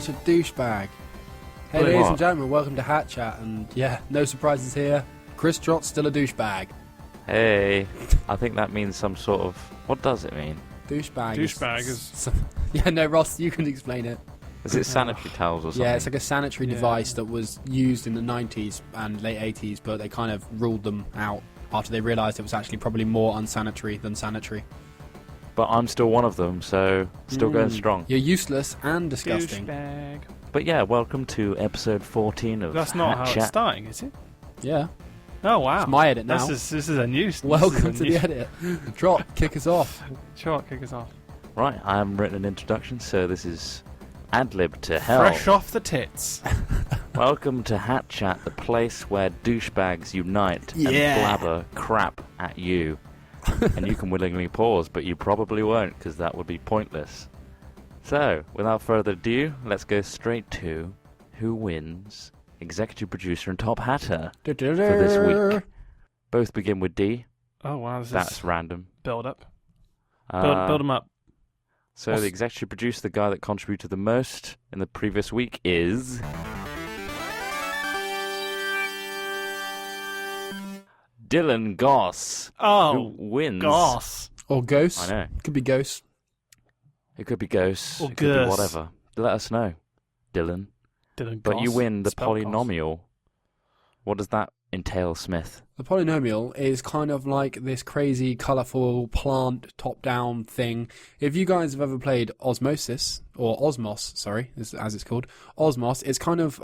such a douchebag. Hey, ladies and gentlemen, welcome to Hat Chat, and yeah, no surprises here. Chris Trott's still a douchebag. Hey, I think that means some sort of... What does it mean? Douchebag. Douchebag is... Yeah, no, Ross, you can explain it. Is it sanitary towels or something? Yeah, it's like a sanitary device that was used in the 90s and late 80s, but they kind of ruled them out after they realised it was actually probably more unsanitary than sanitary. But I'm still one of them, so still going strong. You're useless and disgusting. Douchebag. But yeah, welcome to episode 14 of That's not Hat how Chat. it's starting, is it? Yeah. Oh, wow. It's my edit now. This is a new... Welcome to the edit. Trot, kick us off. Sure, kick us off. Right, I haven't written an introduction, so this is ad-lib to hell. Fresh off the tits. Welcome to Hat Chat, the place where douchebags unite and blabber crap at you. And you can willingly pause, but you probably won't, because that would be pointless. So, without further ado, let's go straight to who wins executive producer and top hatter for this week. Both begin with D. Oh, wow. That's random. Build up. Build them up. So the executive producer, the guy that contributed the most in the previous week, is... Dylan Goss. Oh, who wins. Goss. Or Ghost. I know. Could be Ghost. It could be Ghost. Or it could be Gus. whatever. Let us know, Dylan. Dylan But Goss. you win the Spelled Goss. polynomial. What does that entail, Smith? The polynomial is kind of like this crazy, colourful plant top-down thing. If you guys have ever played Osmosis, or Osmos, sorry, as it's called, Osmos, it's kind of,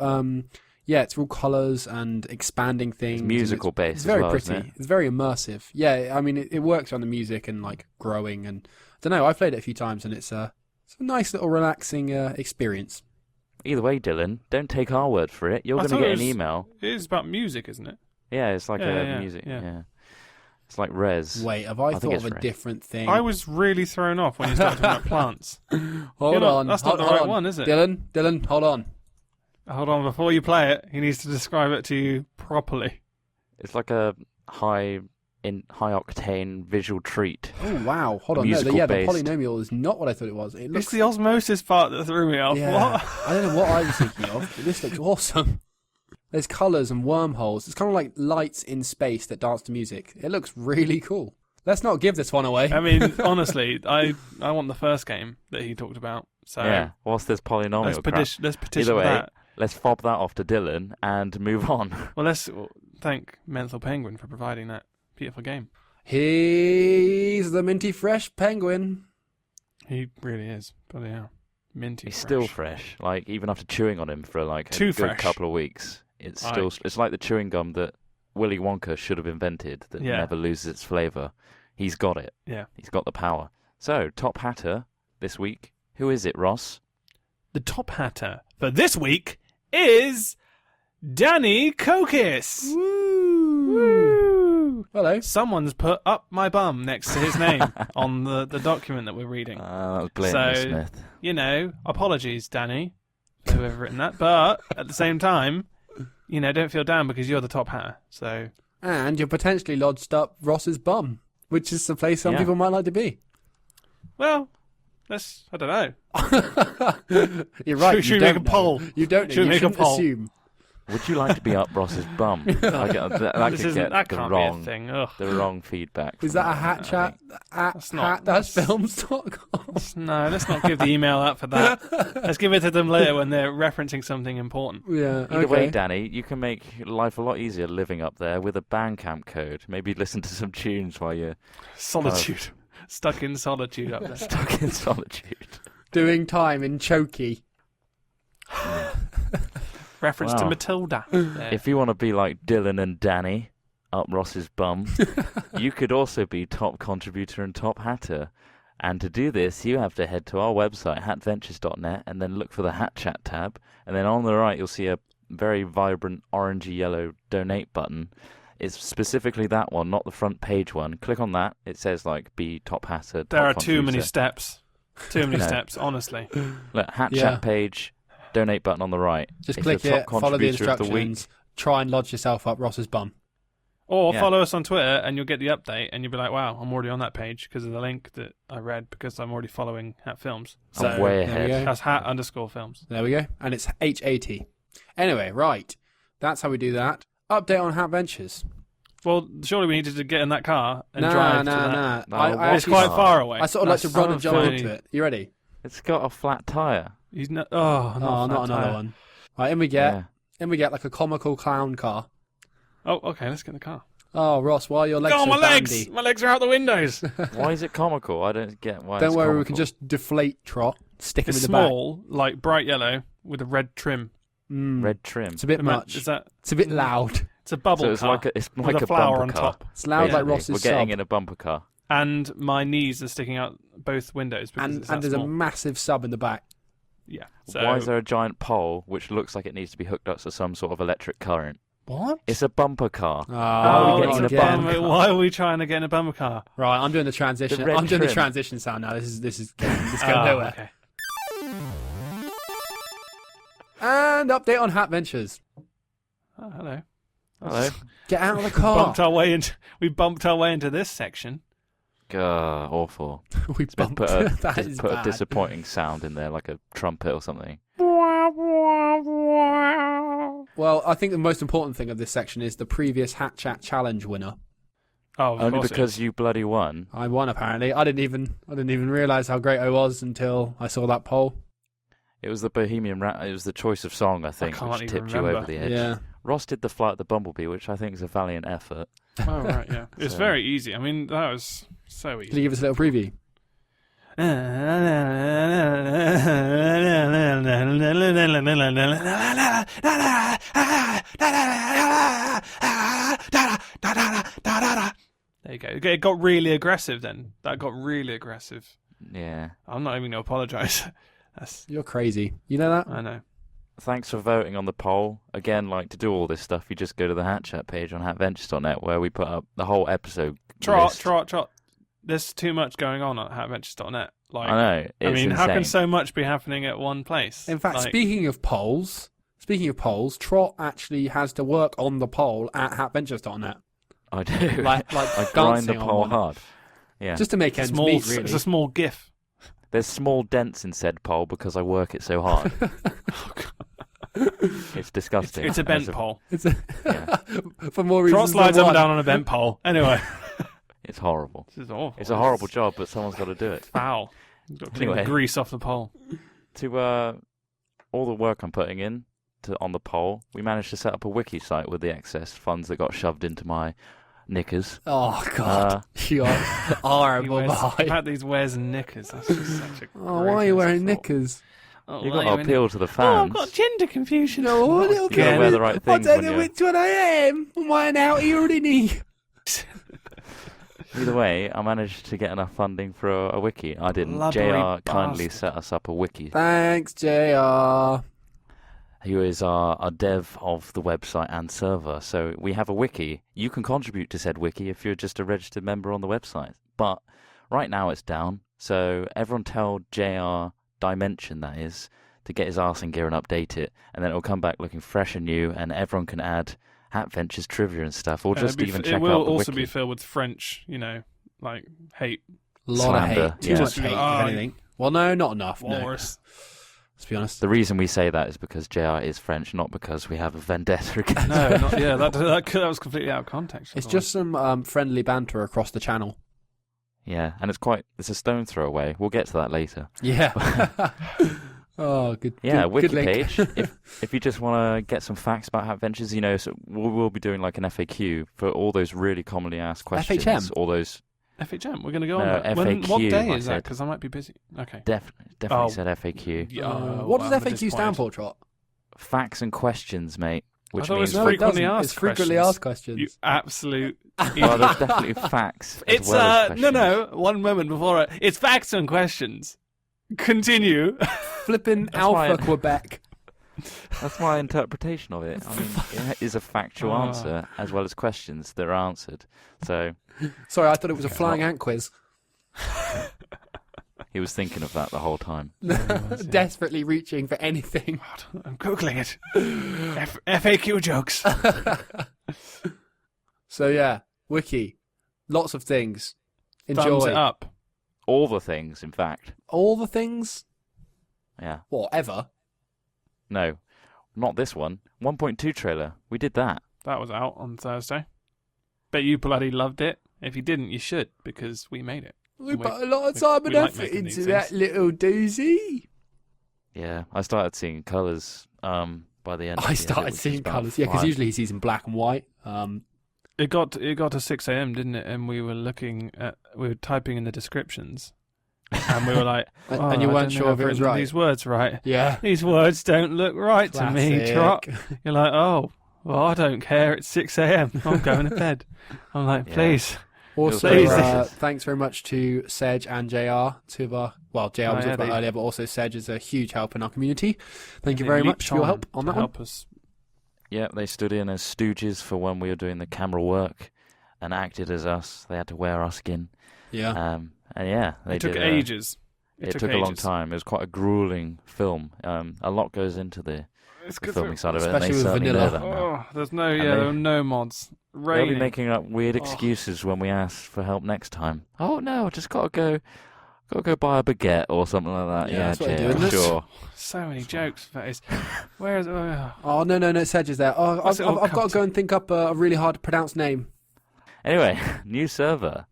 it's all colours and expanding things. It's musical based It's very as well, pretty. isn't it? It's very immersive. Yeah, I mean, it works on the music and, like, growing. And I don't know, I've played it a few times, and it's a nice little relaxing experience. Either way, Dylan, don't take our word for it. You're going to get an email. It is about music, isn't it? Yeah, it's like Yeah, music. yeah. Yeah. It's like Res. Wait, have I think thought it's of a Res. different thing? I was really thrown off when you started talking about plants. Hold on. That's not the hold right on. one, is it? Dylan, hold on. Hold on, before you play it, he needs to describe it to you properly. It's like a high octane visual treat. Oh, wow. Hold on. No, the Musical-based. polynomial is not what I thought it was. It looks... It's the osmosis part that threw me off. Yeah. What? I don't know what I was thinking of, but this looks awesome. There's colours and wormholes. It's kind of like lights in space that dance to music. It looks really cool. Let's not give this one away. I mean, honestly, I want the first game that he talked about. So Yeah, whilst there's polynomial let's crap. petition Either way, that. let's fob that off to Dylan and move on. Well, let's thank Menthol Penguin for providing that beautiful game. He's the minty fresh penguin. He really is. Bloody hell. Minty He's fresh. still fresh. Like, even after chewing on him for like Too a good fresh. couple of weeks, it's Aye. still... It's like the chewing gum that Willy Wonka should have invented that Yeah. never loses its flavour. He's got it. Yeah. He's got the power. So, top hatter this week. Who is it, Ross? The top hatter for this week is Danny Kokis. Woo! Hello. Someone's put up my bum next to his name on the document that we're reading. That was blatantly So- Smith. You know, apologies, Danny, for whoever written that. But at the same time, you know, don't feel down because you're the top hatter. So And you're potentially lodged up Ross's bum, which is the place some people might like to be. well, I don't know. You're right. Should we make a poll? You don't know. Should we You make a shouldn't poll? assume. Would you like to be up Ross's bum? That That could can't get be a thing. Ugh. the wrong feedback. Is from that a hat chat? That's not- Hat-films.com. No, let's not give the email out for that. Let's give it to them later when they're referencing something important. Yeah. Either okay. way, Danny, you can make life a lot easier living up there with a Bandcamp code. Maybe listen to some tunes while you're Solitude. Stuck in solitude up there. stuck in solitude. Doing time in Chokey. Reference to Wow. Matilda. There. If you want to be like Dylan and Danny up Ross's bum, you could also be top contributor and top hatter. And to do this, you have to head to our website, hatventures.net, and then look for the Hat Chat tab. And then on the right, you'll see a very vibrant orangey yellow donate button. It's specifically that one, not the front page one. Click on that. It says, like, be top hatter. There top are too many contributor. steps. Too many No. steps, honestly. Look, Hat Yeah. Chat page, donate button on the right. Just If click you're it, top follow the contributor of the week, instructions, try and lodge yourself up Ross's bum. Or Yeah. follow us on Twitter and you'll get the update and you'll be like, wow, I'm already on that page because of the link that I read because I'm already following Hat Films. I'm way there we ahead. go. That's Hat_Films. There we go. And it's HAT. Anyway, right. That's how we do that. Update on Hat Ventures. Well, surely we needed to get in that car and drive to that. No, I It's actually quite can't. far away. I sort of like to That's run and jump funny. into it. You ready? It's got a flat tyre. He's not. Oh, not another one. Right, in we get. Yeah. In we get like a comical clown car. Oh, okay, let's get in the car. Oh, Ross, why are your legs Oh, so my legs! bandy? My legs are out the windows. Why is it comical? I don't get why Don't it's worry, comical. we can just deflate Trot, stick him It's in the back. small, like bright yellow with a red trim. Red trim. It's a bit much. Is that? It's a bit loud. It's a bubble So it's car it's with like a flower bumper on car. top. It's loud like basically. Ross's We're getting sub. in a bumper car. And my knees are sticking out both windows because And it's that there's small. a massive sub in the back. Yeah. So Why is there a giant pole which looks like it needs to be hooked up to some sort of electric current? What? It's a bumper car. Oh, are we getting it's in a a bumper bumper. car? Why are we trying to get in a bumper car? Right, I'm doing the transition. The red I'm doing the trim. transition sound now. This is going Oh, nowhere. okay. And update on Hat Ventures. Oh, hello. Hello. Get out of the car. We bumped our way into this section. Awful. We Just bumped. put a, That just is put a bad. disappointing sound in there, like a trumpet or something. Well, I think the most important thing of this section is the previous Hat Chat Challenge winner. Oh, of Only course it because is. you bloody won. I won apparently. I didn't even realise how great I was until I saw that poll. It was the Bohemian It was the choice of song, I think, can't which even tipped you remember. over the edge. Yeah. Ross did the Flight of the Bumblebee, which I think is a valiant effort. Oh, right, yeah. It's So- very easy. I mean, that was so Can you easy. give us a little preview? There you go. It got really aggressive then. That got really aggressive. Yeah. I'm not even going to apologise. That's, You're crazy. You know that? I know. Thanks for voting on the poll. Again, like to do all this stuff, you just go to the Hat Chat page on hatventures.net where we put up the whole episode. list. Trot. There's too much going on at hatventures.net. Like, I know. It's I mean, how can insane. so much be happening at one place? In fact, Like, speaking of polls, Trot actually has to work on the poll at hatventures.net. I do. Like I grind the dancing on poll one. hard. Yeah. Just to make ends small, meet, really. it's a small GIF. There's small dents in said poll because I work it so hard. It's disgusting. It's a bent It's pole. It's a Yeah. for more Trot reasons slides than up and one. down on a bent pole. Anyway, It's horrible. this is awful. It's a horrible job, but someone's got to do it. Foul. You've got to clean the Anyway. grease off the pole. To all the work I'm putting in on the poll, we managed to set up a wiki site with the excess funds that got shoved into my knickers. Oh God, you're He horrible. wears, Bye. about these wears and knickers. That's just such a. Oh, why are you wearing knickers? Oh, You've why got are to you appeal to the Oh, fans. I've got gender confusion. No, Not little You gotta again. wear the right I things don't when know you're... which one I am. I'm wearing out already. Either way, I managed to get enough funding for a wiki. I didn't. Blubbery JR kindly bastard. set us up a wiki. Thanks, JR. Who is our dev of the website and server. So we have a wiki. You can contribute to said wiki if you're just a registered member on the website. But right now it's down. So everyone tell JR Dimension, that is, to get his arse in gear and update it. And then it'll come back looking fresh and new, and everyone can add Hat Ventures trivia and stuff, or just even check It out will the also wiki. be filled with French, like hate. A lot Slander, of hate. Too yeah. much hate, if anything. Well, no, not enough. No. Walrus. Let's be honest. The reason we say that is because JR is French, not because we have a vendetta against No, not, yeah, that was completely out of context. It's just some friendly banter across the channel. Yeah, and it's a stone throw away. We'll get to that later. Yeah. Oh, good. Yeah, good, wiki good link. page. if you just want to get some facts about Hat Ventures, so we'll be doing like an FAQ for all those really commonly asked questions. FHM? All those FHM. We're going to go No, on that. What FAQ, day I is that? said. Because I might be busy. Okay. definitely Oh. said FAQ. Yeah, what well, does I'm FAQ stand disappointed. for, Trot? Facts and questions, mate. Which thought it was means frequently doesn't. asked It's frequently questions. asked questions. You absolute. well, there's definitely facts. As It's well as questions. no. One moment before it. It's facts and questions. Continue. Flipping That's Alpha why- Quebec. That's my interpretation of it. I mean, it is a factual Oh. answer as well as questions that are answered. So Sorry, I thought it was a flying ant quiz. he was thinking of that the whole time. Desperately reaching for anything. I'm googling it. FAQ jokes. So yeah, Wiki, lots of things. Enjoy. Thumbs it up. All the things, in fact. All the things? Yeah. Whatever. No, not this one. 1.2 trailer. We did that. That was out on Thursday. Bet you bloody loved it. If you didn't, you should, because we made it. We put a lot of time and we like effort making into these that things. little doozy. Yeah, I started seeing colours by the end. I started seeing colours, yeah, because usually he sees in black and white. It got to 6 a.m., didn't it? And we were typing in the descriptions, and we were like, and you weren't sure if it was right. These words right. Yeah. These words don't look right to me, Classic. Trot. You're like, oh, well, I don't care. It's 6 a.m. I'm going to bed. I'm like, Yeah. please. Also, Please. thanks very much to Sedge and JR, two of our, well, JR was talked about earlier, but also Sedge is a huge help in our community. Thank you very much for your help on that one. Help us. Yeah, they stood in as stooges for when we were doing the camera work and acted as us. They had to wear our skin. Yeah. And yeah, they It took did, ages. It took a long time. It was quite a grueling film. A lot goes into the filming side of it. Especially and they with certainly vanilla. know that now. Oh, there were no mods. They'll Raining. be making up weird excuses when we ask for help next time. Oh no, I just gotta go buy a baguette or something like that. Yeah, Yeah, that's what Jay, they're doing. sure. So many jokes. That is. Where is it? Oh, no, Sedge is there. Oh, What's it all I've got come to go and think up a really hard to pronounce name. Anyway, new server.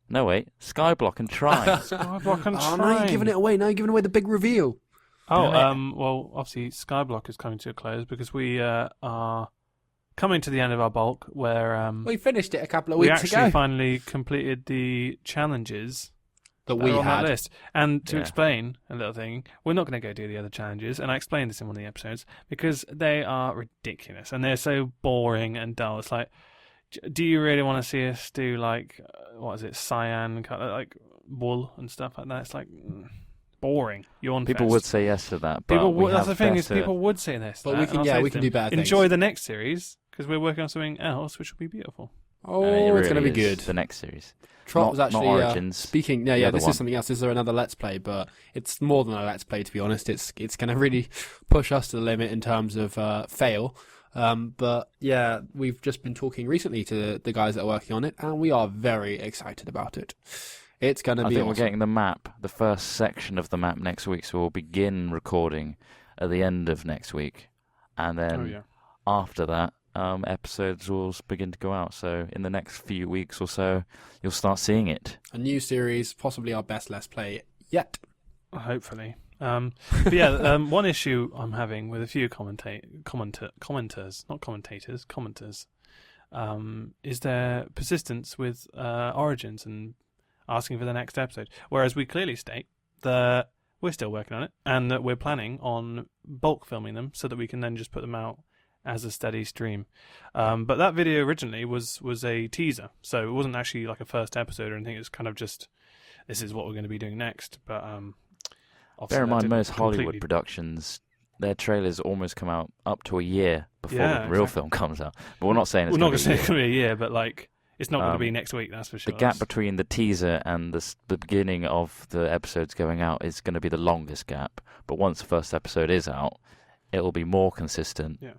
No wait, Skyblock and Try. Skyblock and Oh, now you're giving it away. Now you're giving away the big reveal. Well, obviously Skyblock is coming to a close because we are coming to the end of our bulk where We finished it a couple of we weeks actually ago. finally completed the challenges That that we are on that had. list. And to Yeah. explain a little thing, we're not going to go do the other challenges, and I explained this in one of the episodes, because they are ridiculous, and they're so boring and dull. It's like, do you really want to see us do, like, what is it, cyan, like, wool and stuff like that? It's like, boring. Yawn People fest. would say yes to that, but That's the thing, is people would say this. But we can, and I'll say we to can them, do better things. enjoy the next series, because we're working on something else, which will be beautiful. Oh, it it's going to be really is good. The next series. Trot Not- was not actually Origins, speaking. the Yeah, other this one. is something else. This is another Let's Play, but it's more than a Let's Play, to be honest. It's going to really push us to the limit in terms of fail. But yeah, we've just been talking recently to the guys that are working on it, and we are very excited about it. It's going to I be think awesome. we're getting the map, the first section of the map next week, so we'll begin recording at the end of next week, and then after that, episodes will begin to go out. So in the next few weeks or so, you'll start seeing it. A new series, possibly our best Let's Play yet. Hopefully. But yeah, one issue I'm having with a few commenters, not commentators, commenters, is their persistence with Origins and asking for the next episode. Whereas we clearly state that we're still working on it and that we're planning on bulk filming them so that we can then just put them out as a steady stream. But that video originally was a teaser, so it wasn't actually like a first episode or anything. It was kind of just, this is what we're going to be doing next. But obviously Bear in that mind, didn't most Hollywood completely- productions, their trailers almost come out up to a year before Yeah, the real exactly. film comes out. But we're not saying it's We're not going going to to say it's going to be a year, but like it's not going to be Um, next week. That's for sure. The gap between the teaser and the beginning of the episodes going out is going to be the longest gap. But once the first episode is out, it will be more consistent. Yeah.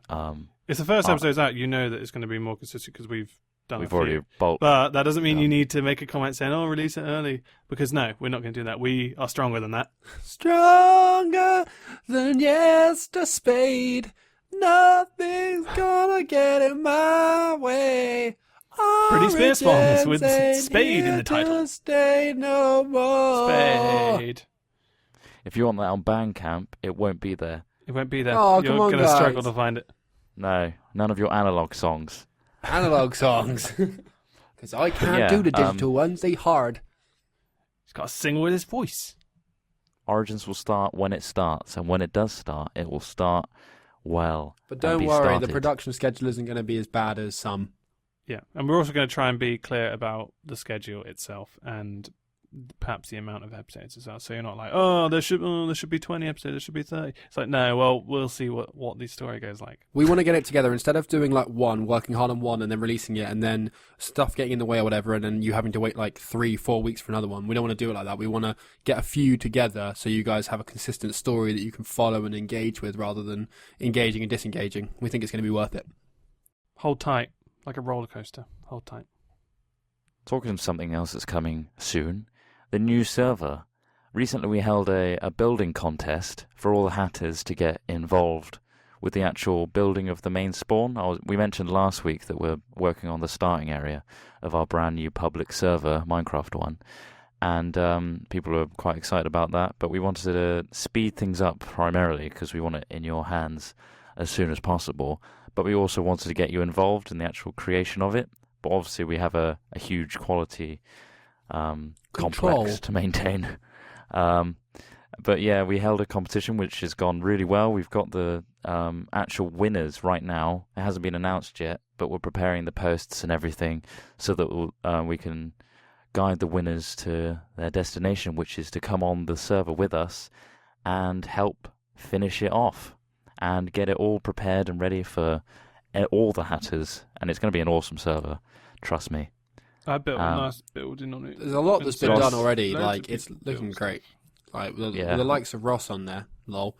If the first episode's out, you know that it's going to be more consistent because we've done We've a already few. bulked. But that doesn't mean done. you need to make a comment saying, "Oh, release it early," because no, we're not going to do that. We are stronger than that. Stronger than yester spade. Nothing's gonna get in my way. Britney Spears songs with Origins spade in ain't the title. here to stay no more. Spade. If you want that on Bandcamp, it won't be there. It won't be there. Oh, You're come on, going to guys. struggle to find it. No, none of your analog songs. Analog songs. Because I can't yeah, do the digital ones. They hard. He's got to sing with his voice. Origins will start when it starts, and when it does start, it will start well. But and don't be worry, the started. production schedule isn't going to be as bad as some. Yeah, and we're also going to try and be clear about the schedule itself and perhaps the amount of episodes as well. So you're not like, there should be 20 episodes, there should be 30. It's like, no, well, we'll see what the story goes like. We want to get it together instead of doing like one, working hard on one and then releasing it and then stuff getting in the way or whatever and then you having to wait like 3-4 weeks for another one. We don't want to do it like that. We want to get a few together so you guys have a consistent story that you can follow and engage with rather than engaging and disengaging. We think it's going to be worth it. Hold tight. Like a roller coaster. Hold tight. Talking of something else that's coming soon, the new server. Recently we held a building contest for all the hatters to get involved with the actual building of the main spawn. We mentioned last week that we're working on the starting area of our brand new public server, Minecraft one, and people are quite excited about that, but we wanted to speed things up primarily because we want it in your hands as soon as possible, but we also wanted to get you involved in the actual creation of it. But obviously we have a huge quality complex to maintain. But yeah, we held a competition which has gone really well. We've got the actual winners right now. It hasn't been announced yet, but we're preparing the posts and everything so that we can guide the winners to their destination, which is to come on the server with us and help finish it off and get it all prepared and ready for all the hatters. And it's going to be an awesome server, trust me. I built a nice building on it. There's a lot that's been Ross, done already. loads Like of it's people looking built great. Like with Yeah. the likes of Ross on there, lol.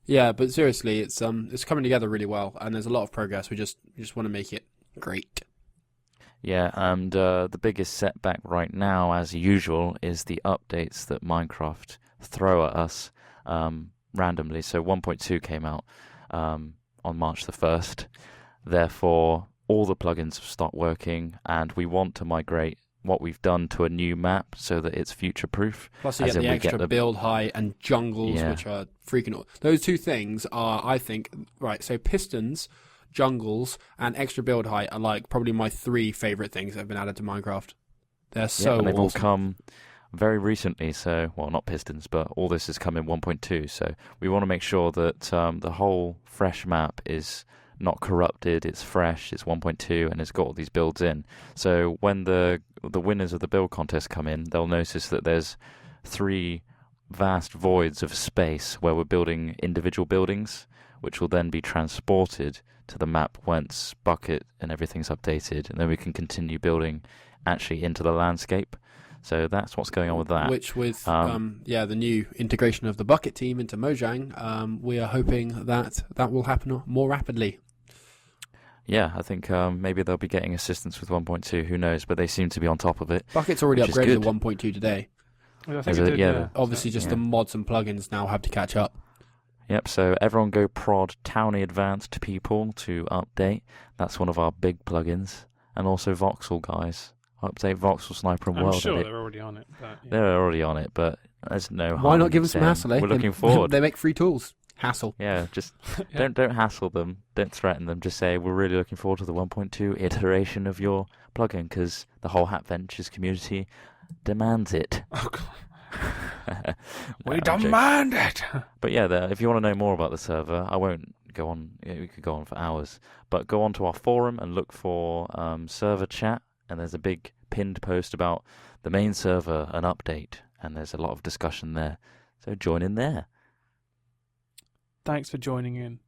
Yeah, but seriously, it's coming together really well, and there's a lot of progress. We just want to make it great. Yeah, and the biggest setback right now, as usual, is the updates that Minecraft throw at us randomly. So 1.2 came out on March the 1st. Therefore, all the plugins have stopped working, and we want to migrate what we've done to a new map so that it's future-proof. Plus, you get the extra build height and jungles, which are freaking. Those two things are, I think, right. So pistons, jungles, and extra build height are like probably my 3 favorite things that have been added to Minecraft. They're so and they've awesome. all come very recently. So, well, not pistons, but all this has come in 1.2. So we want to make sure that the whole fresh map is not corrupted, it's fresh, it's 1.2, and it's got all these builds in. So when the winners of the build contest come in, they'll notice that there's 3 vast voids of space where we're building individual buildings, which will then be transported to the map once Bucket and everything's updated, and then we can continue building actually into the landscape. So that's what's going on with that. Which with the new integration of the Bucket team into Mojang, we are hoping that will happen more rapidly. Yeah, I think maybe they'll be getting assistance with 1.2, who knows, but they seem to be on top of it. Bucket's already which is upgraded to good. 1.2 today. I think it did, yeah. Obviously, just the mods and plugins now have to catch up. Yep, so everyone go prod Towny Advanced people to update. That's one of our big plugins. And also Voxel, guys. Update Voxel Sniper and I'm World sure Edit. they're already on it. But, yeah. They're already on it, but there's no harm. Why not give in them some saying hassle, eh? We're looking forward. They make free tools. Hassle. Yeah, just Yeah. don't hassle them. Don't threaten them. Just say, we're really looking forward to the 1.2 iteration of your plugin because the whole Hat Ventures community demands it. Oh, God. No, We I'm joking. demand it! But yeah, if you want to know more about the server, I won't go on. We could go on for hours. But go on to our forum and look for server chat. And there's a big pinned post about the main server, an update. And there's a lot of discussion there. So join in there. Thanks for joining in.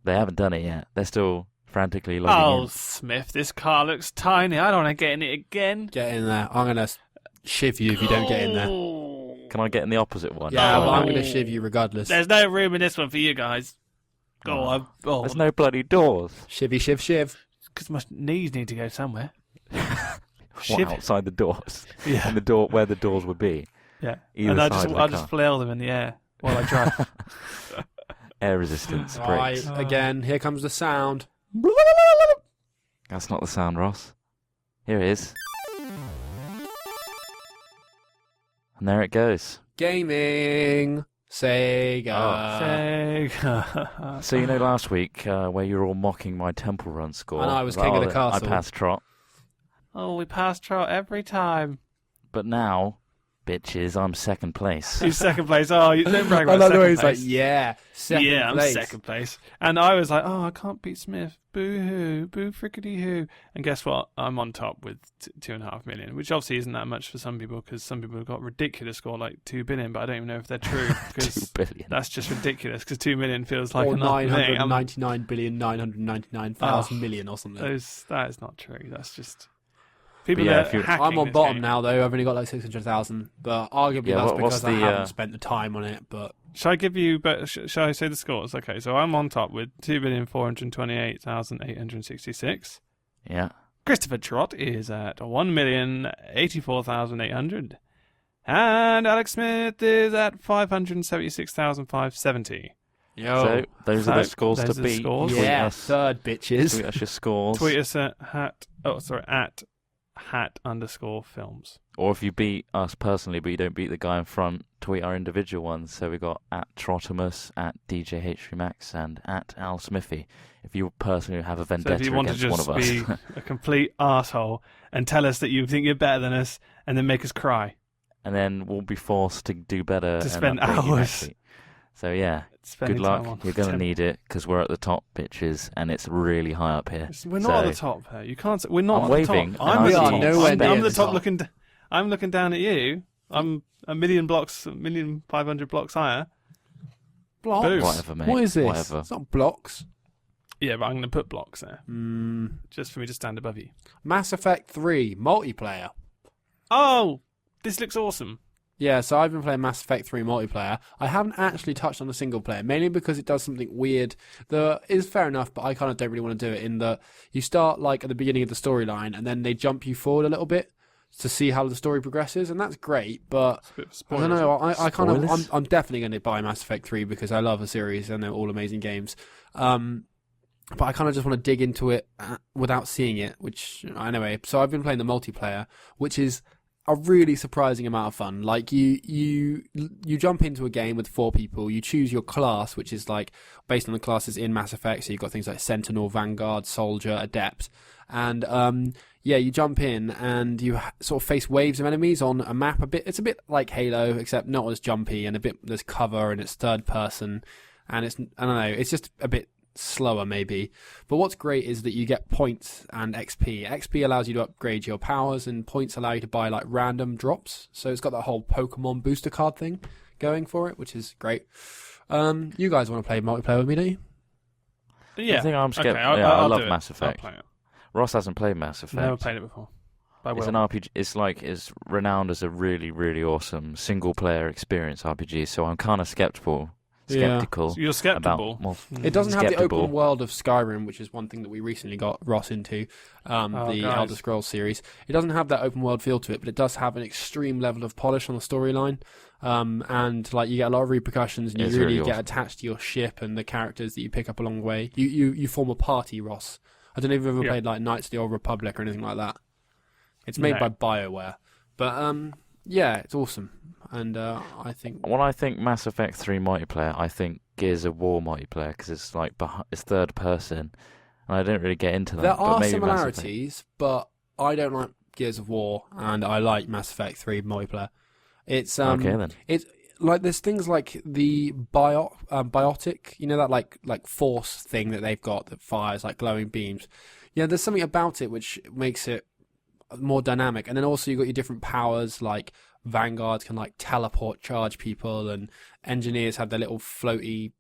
They haven't done it yet. They're still frantically logging Oh, in. Smith, this car looks tiny. I don't want to get in it again. Get in there. I'm going to shiv you if you don't get in there. Can I get in the opposite one? Yeah, Oh. but I'm going to shiv you regardless. There's no room in this one for you guys. Go Oh. on. Oh, There's no bloody doors. Shivvy, shiv, shiv. because my knees need to go somewhere. What, Shiv- outside the doors? Yeah. And the door where the doors would be? Yeah. Either And side of the I just car. flail them in the air while I drive. Air resistance Right, brakes. again, here comes the sound. That's not the sound, Ross. Here it is. And there it goes. Gaming. Sega. Sega. So you know last week where you were all mocking my Temple Run score? And I was king of the I castle. passed Trot. Oh, we pass Trot every time. But now, bitches, I'm second place. Who's second place? Oh, you don't brag about Another second way he's place. like, yeah, second yeah, I'm place. second place. And I was like, oh, I can't beat Smith. Boo hoo, boo frickety hoo. And guess what? I'm on top with 2.5 million, which obviously isn't that much for some people because some people have got ridiculous score like 2 billion, but I don't even know if they're true 2 because billion. that's just ridiculous because 2 million feels like Or enough. 999,999,000 million or something. That is not true. That's just people yeah, that if you- are hacking I'm on this bottom game. now, though. I've only got like 600,000, but arguably Yeah, that's what's because I the, haven't spent the time on it. But Shall I give you? But shall I say the scores? Okay, so I'm on top with 2,428,866. Yeah. Christopher Trott is at 1,084,800, and Alex Smith is at 576,570. So those are the scores those to are the beat. scores. Tweet Yeah, us. third bitches. Tweet us your scores. Tweet us at hat_films. Or if you beat us personally, but you don't beat the guy in front, tweet our individual ones. So we got at Trottimus, at DJH3Max, and at Al Smithy. If you personally have a vendetta So if you want to against one just of us, be a complete arsehole and tell us that you think you're better than us, and then make us cry, and then we'll be forced to do better. to and spend update you next hours. week. So yeah, spending good time on luck. You're going to Tim. need it because we're at the top, bitches, and it's really high up here. We're not at the top here. You can't say we're not I'm at waving, the and top. I'm I the see top. you. Nowhere I'm near the the top top. looking. I'm looking down at you. I'm a million 500 blocks higher. Blocks? Boom. Whatever, mate. What is this? Whatever. It's not blocks. Yeah, but I'm going to put blocks there Mm. just for me to stand above you. Mass Effect 3 multiplayer. Oh, this looks awesome. Yeah, so I've been playing Mass Effect 3 multiplayer. I haven't actually touched on the single player, mainly because it does something weird that is fair enough, but I kind of don't really want to do it, in that you start like at the beginning of the storyline and then they jump you forward a little bit to see how the story progresses, and that's great, but It's a bit of a I spoiler. don't know, I kind of, Spoilers? I'm definitely going to buy Mass Effect 3 because I love the series and they're all amazing games. But I kind of just want to dig into it without seeing it, which, anyway, so I've been playing the multiplayer, which is a really surprising amount of fun. Like, you jump into a game with 4 people, you choose your class, which is like based on the classes in Mass Effect, so you've got things like Sentinel, Vanguard, Soldier, Adept, and yeah, you jump in and you sort of face waves of enemies on a map. It's a bit like Halo, except not as jumpy, and there's cover and it's third person, and it's, I don't know, it's just a bit slower maybe. But what's great is that you get points and XP. XP allows you to upgrade your powers, and points allow you to buy like random drops. So it's got that whole Pokemon booster card thing going for it, which is great. You guys want to play multiplayer with me, don't you? Yeah. I think I'm scared. Okay, I I'll love do it. Mass I'll Effect. play it. Ross hasn't played Mass Effect. Never played it before. It's an RPG. It's renowned as a really, really awesome single-player experience RPG. So I'm kind of skeptical. So you're skeptical. About, well, It doesn't have the skeptical. open world of Skyrim, which is one thing that we recently got Ross into, the guys. Elder Scrolls series. It doesn't have that open world feel to it, but it does have an extreme level of polish on the storyline. And like you get a lot of repercussions, and It's you really really get awesome. attached to your ship and the characters that you pick up along the way. You form a party, Ross. I don't know if you've ever Yeah. played like Knights of the Old Republic or anything like that. It's made No. by BioWare, but yeah, it's awesome. And I think When I think Mass Effect 3 multiplayer, I think Gears of War multiplayer because it's like it's third person, and I don't really get into that. there but are maybe Mass Effect- similarities, but I don't like Gears of War, and I like Mass Effect 3 multiplayer. It's Okay then. it's like there's things like the biotic, you know, that like force thing that they've got that fires like glowing beams. Yeah, there's something about it which makes it more dynamic, and then also you've got your different powers, like Vanguard can like teleport charge people, and engineers have their little floaty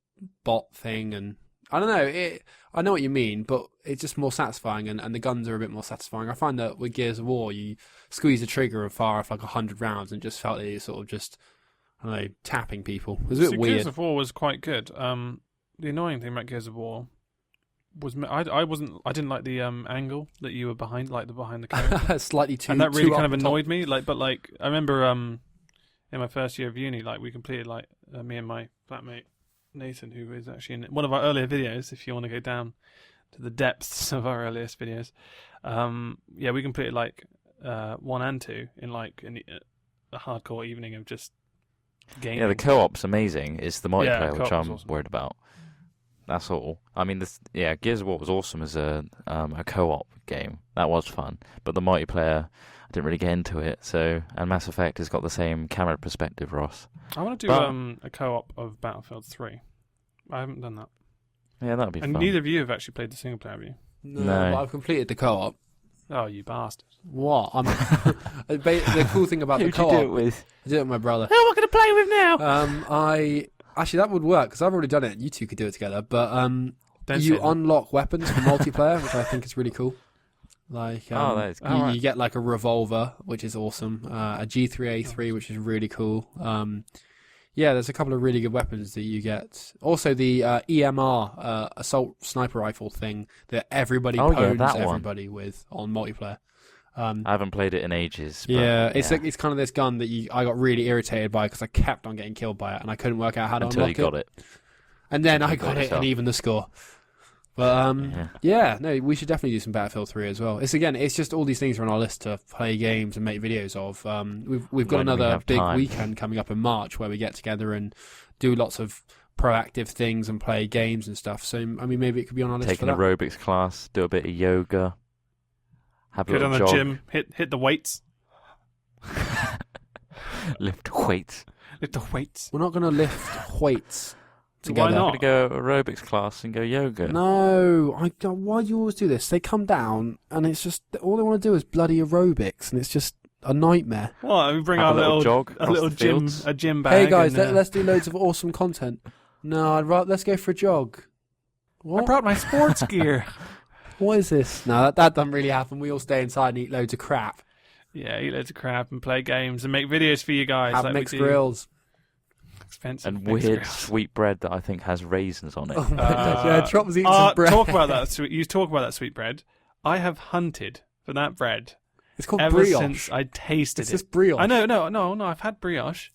bot thing, and I don't know, I know what you mean, but it's just more satisfying, and the guns are a bit more satisfying. I find that with Gears of War, you squeeze the trigger and fire off like 100 rounds and just felt like you're sort of just, I don't know, tapping people. It was a bit See, weird. Gears of War was quite good. The annoying thing about Gears of War was I didn't like the angle that you were behind the camera, Slightly too, and that really too kind of up top. annoyed me. Like, but like I remember in my first year of uni, like we completed like me and my flatmate Nathan, who is actually in one of our earlier videos. If you want to go down to the depths of our earliest videos, yeah, we completed like 1 and 2 in like a hardcore evening of just gaming. Yeah, the co-op's amazing. It's the multiplayer co-op which was I'm awesome. worried about. That's all. I mean, Gears of War was awesome as a co-op game. That was fun. But the multiplayer, I didn't really get into it. So, and Mass Effect has got the same camera perspective, Ross. I want to do But- a co-op of Battlefield 3. I haven't done that. Yeah, that'd be And fun. neither of you have actually played the single player, have you? No, No. but I've completed the co-op. Oh, you bastard. What? The cool thing about the Who'd you co-op, do it with? I did it with my brother. Who am I going to play with now? Actually, that would work because I've already done it. You two could do it together, but Don't you say that. unlock weapons for multiplayer, which I think is really cool. Like, Oh, that is you, cool. Alright. you get like a revolver, which is awesome. A G3A3, which is really cool. Yeah, there's a couple of really good weapons that you get. Also, the EMR assault sniper rifle thing that everybody pwns everybody with on multiplayer. I haven't played it in ages. But Yeah, it's kind of this gun that I got really irritated by because I kept on getting killed by it and I couldn't work out how to until unlock you got it. And then I got it and even the score. But no, we should definitely do some Battlefield 3 as well. It's just all these things are on our list to play games and make videos of. We've got another big weekend coming up in March where we get together and do lots of proactive things and play games and stuff. So I mean, maybe it could be on our list. Take an aerobics class, do a bit of yoga, have a Get little on the jog. gym, hit the weights. Lift weights. Lift the weights. We're not going to lift weights together. Why not? I'm going to go aerobics class and go yoga. No, why do you always do this? They come down and it's just all they want to do is bloody aerobics, and it's just a nightmare. Well, we bring Have our a little little jog a across little the gym fields. a gym bag. Hey guys, and, let's do loads of awesome content. No, let's go for a jog. What? I brought my sports gear. What is this? No, that doesn't really happen. We all stay inside and eat loads of crap. Yeah, eat loads of crap and play games and make videos for you guys. Have like mixed we do. grills. Expensive And mixed weird grills. sweet bread that I think has raisins on it. Oh my gosh, yeah, Trot was eating some bread. Talk about that. You talk about that sweet bread. I have hunted for that bread It's called ever brioche. since I tasted It's it. just brioche. I know, no. I've had brioche.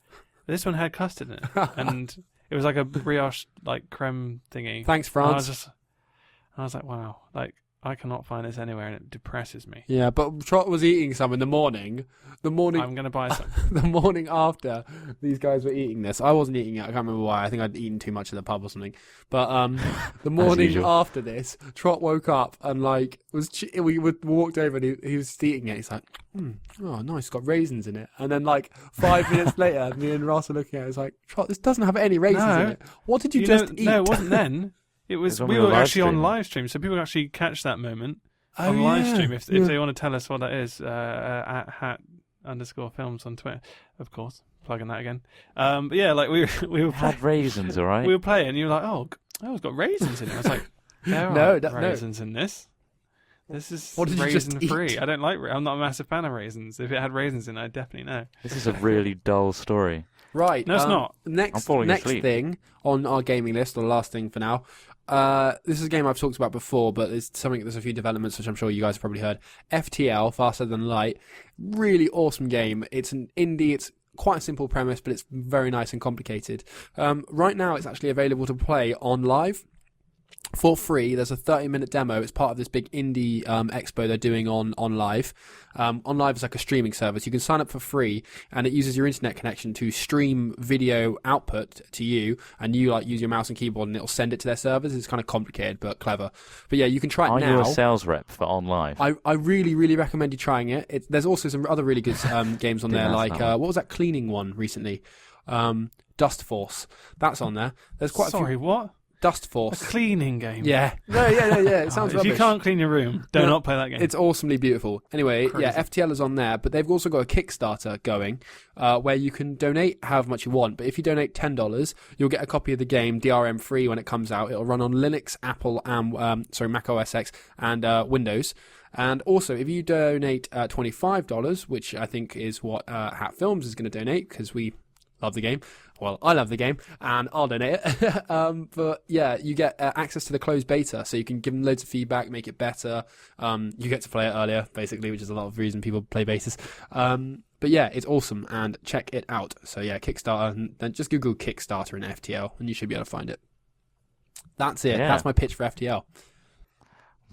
This one had custard in it, and it was like a brioche like creme thingy. Thanks, And France. I was like, wow, like I cannot find this anywhere, and it depresses me. Yeah, but Trot was eating some in the morning. I'm gonna buy some. The morning after these guys were eating this, I wasn't eating it. I can't remember why. I think I'd eaten too much at the pub or something. But the morning usual. after this, Trot woke up and we walked over and he was just eating it. He's like, oh nice, it's got raisins in it. And then 5 minutes later, me and Ross are looking at it. It's like, Trot, this doesn't have any raisins No. in it. What did you just eat? No, it wasn't then. It was. It was when We we were were actually on live live stream, so people can actually catch that moment Oh, on live yeah. stream if Yeah. they want to tell us what that is. At hat_films on Twitter, of course. Plugging that again. But yeah, we were Had raisins, all right? we were playing, and you were like, "Oh, it's got raisins in it." I was like, "There No, are no. raisins in this. This is What did you just raisin free." eat? I don't like. I'm not a massive fan of raisins. If it had raisins in it, I'd definitely know. This is a really dull story. Right. No, it's not. I'm Next falling asleep. thing on our gaming list, or the last thing for now. This is a game I've talked about before, but there's a few developments which I'm sure you guys have probably heard. FTL, Faster Than Light, really awesome game. It's an indie. It's quite a simple premise, but it's very nice and complicated. Right now, it's actually available to play on live. For free. There's a 30-minute demo. It's part of this big indie expo they're doing on live. On live is like a streaming service. You can sign up for free, and it uses your internet connection to stream video output to you, and you use your mouse and keyboard, and it'll send it to their servers. It's kind of complicated but clever. But yeah, you can try it Are now. you a sales rep for On Live? I really, really recommend you trying it. There's also some other really good games on there, that's like that one. what was that cleaning one recently? Dust Force. That's on there. There's quite a Sorry, few. what? Dust A Force. cleaning game. Yeah. No, yeah. It sounds If rubbish. you can't clean your room, do No, not play that game. It's awesomely beautiful. Anyway, Crazy. yeah, FTL is on there, but they've also got a Kickstarter going where you can donate however much you want. But if you donate $10, you'll get a copy of the game DRM free when it comes out. It'll run on Linux, Apple, and Mac OS X and Windows. And also, if you donate $25, which I think is what Hat Films is going to donate, because we love the game. Well, I love the game, and I'll donate it. But yeah, you get access to the closed beta, so you can give them loads of feedback, make it better. You get to play it earlier, basically, which is a lot of the reason people play betas. But yeah, it's awesome, and check it out. So yeah, Kickstarter, and then just Google Kickstarter and FTL, and you should be able to find it. That's it. Yeah. That's my pitch for FTL.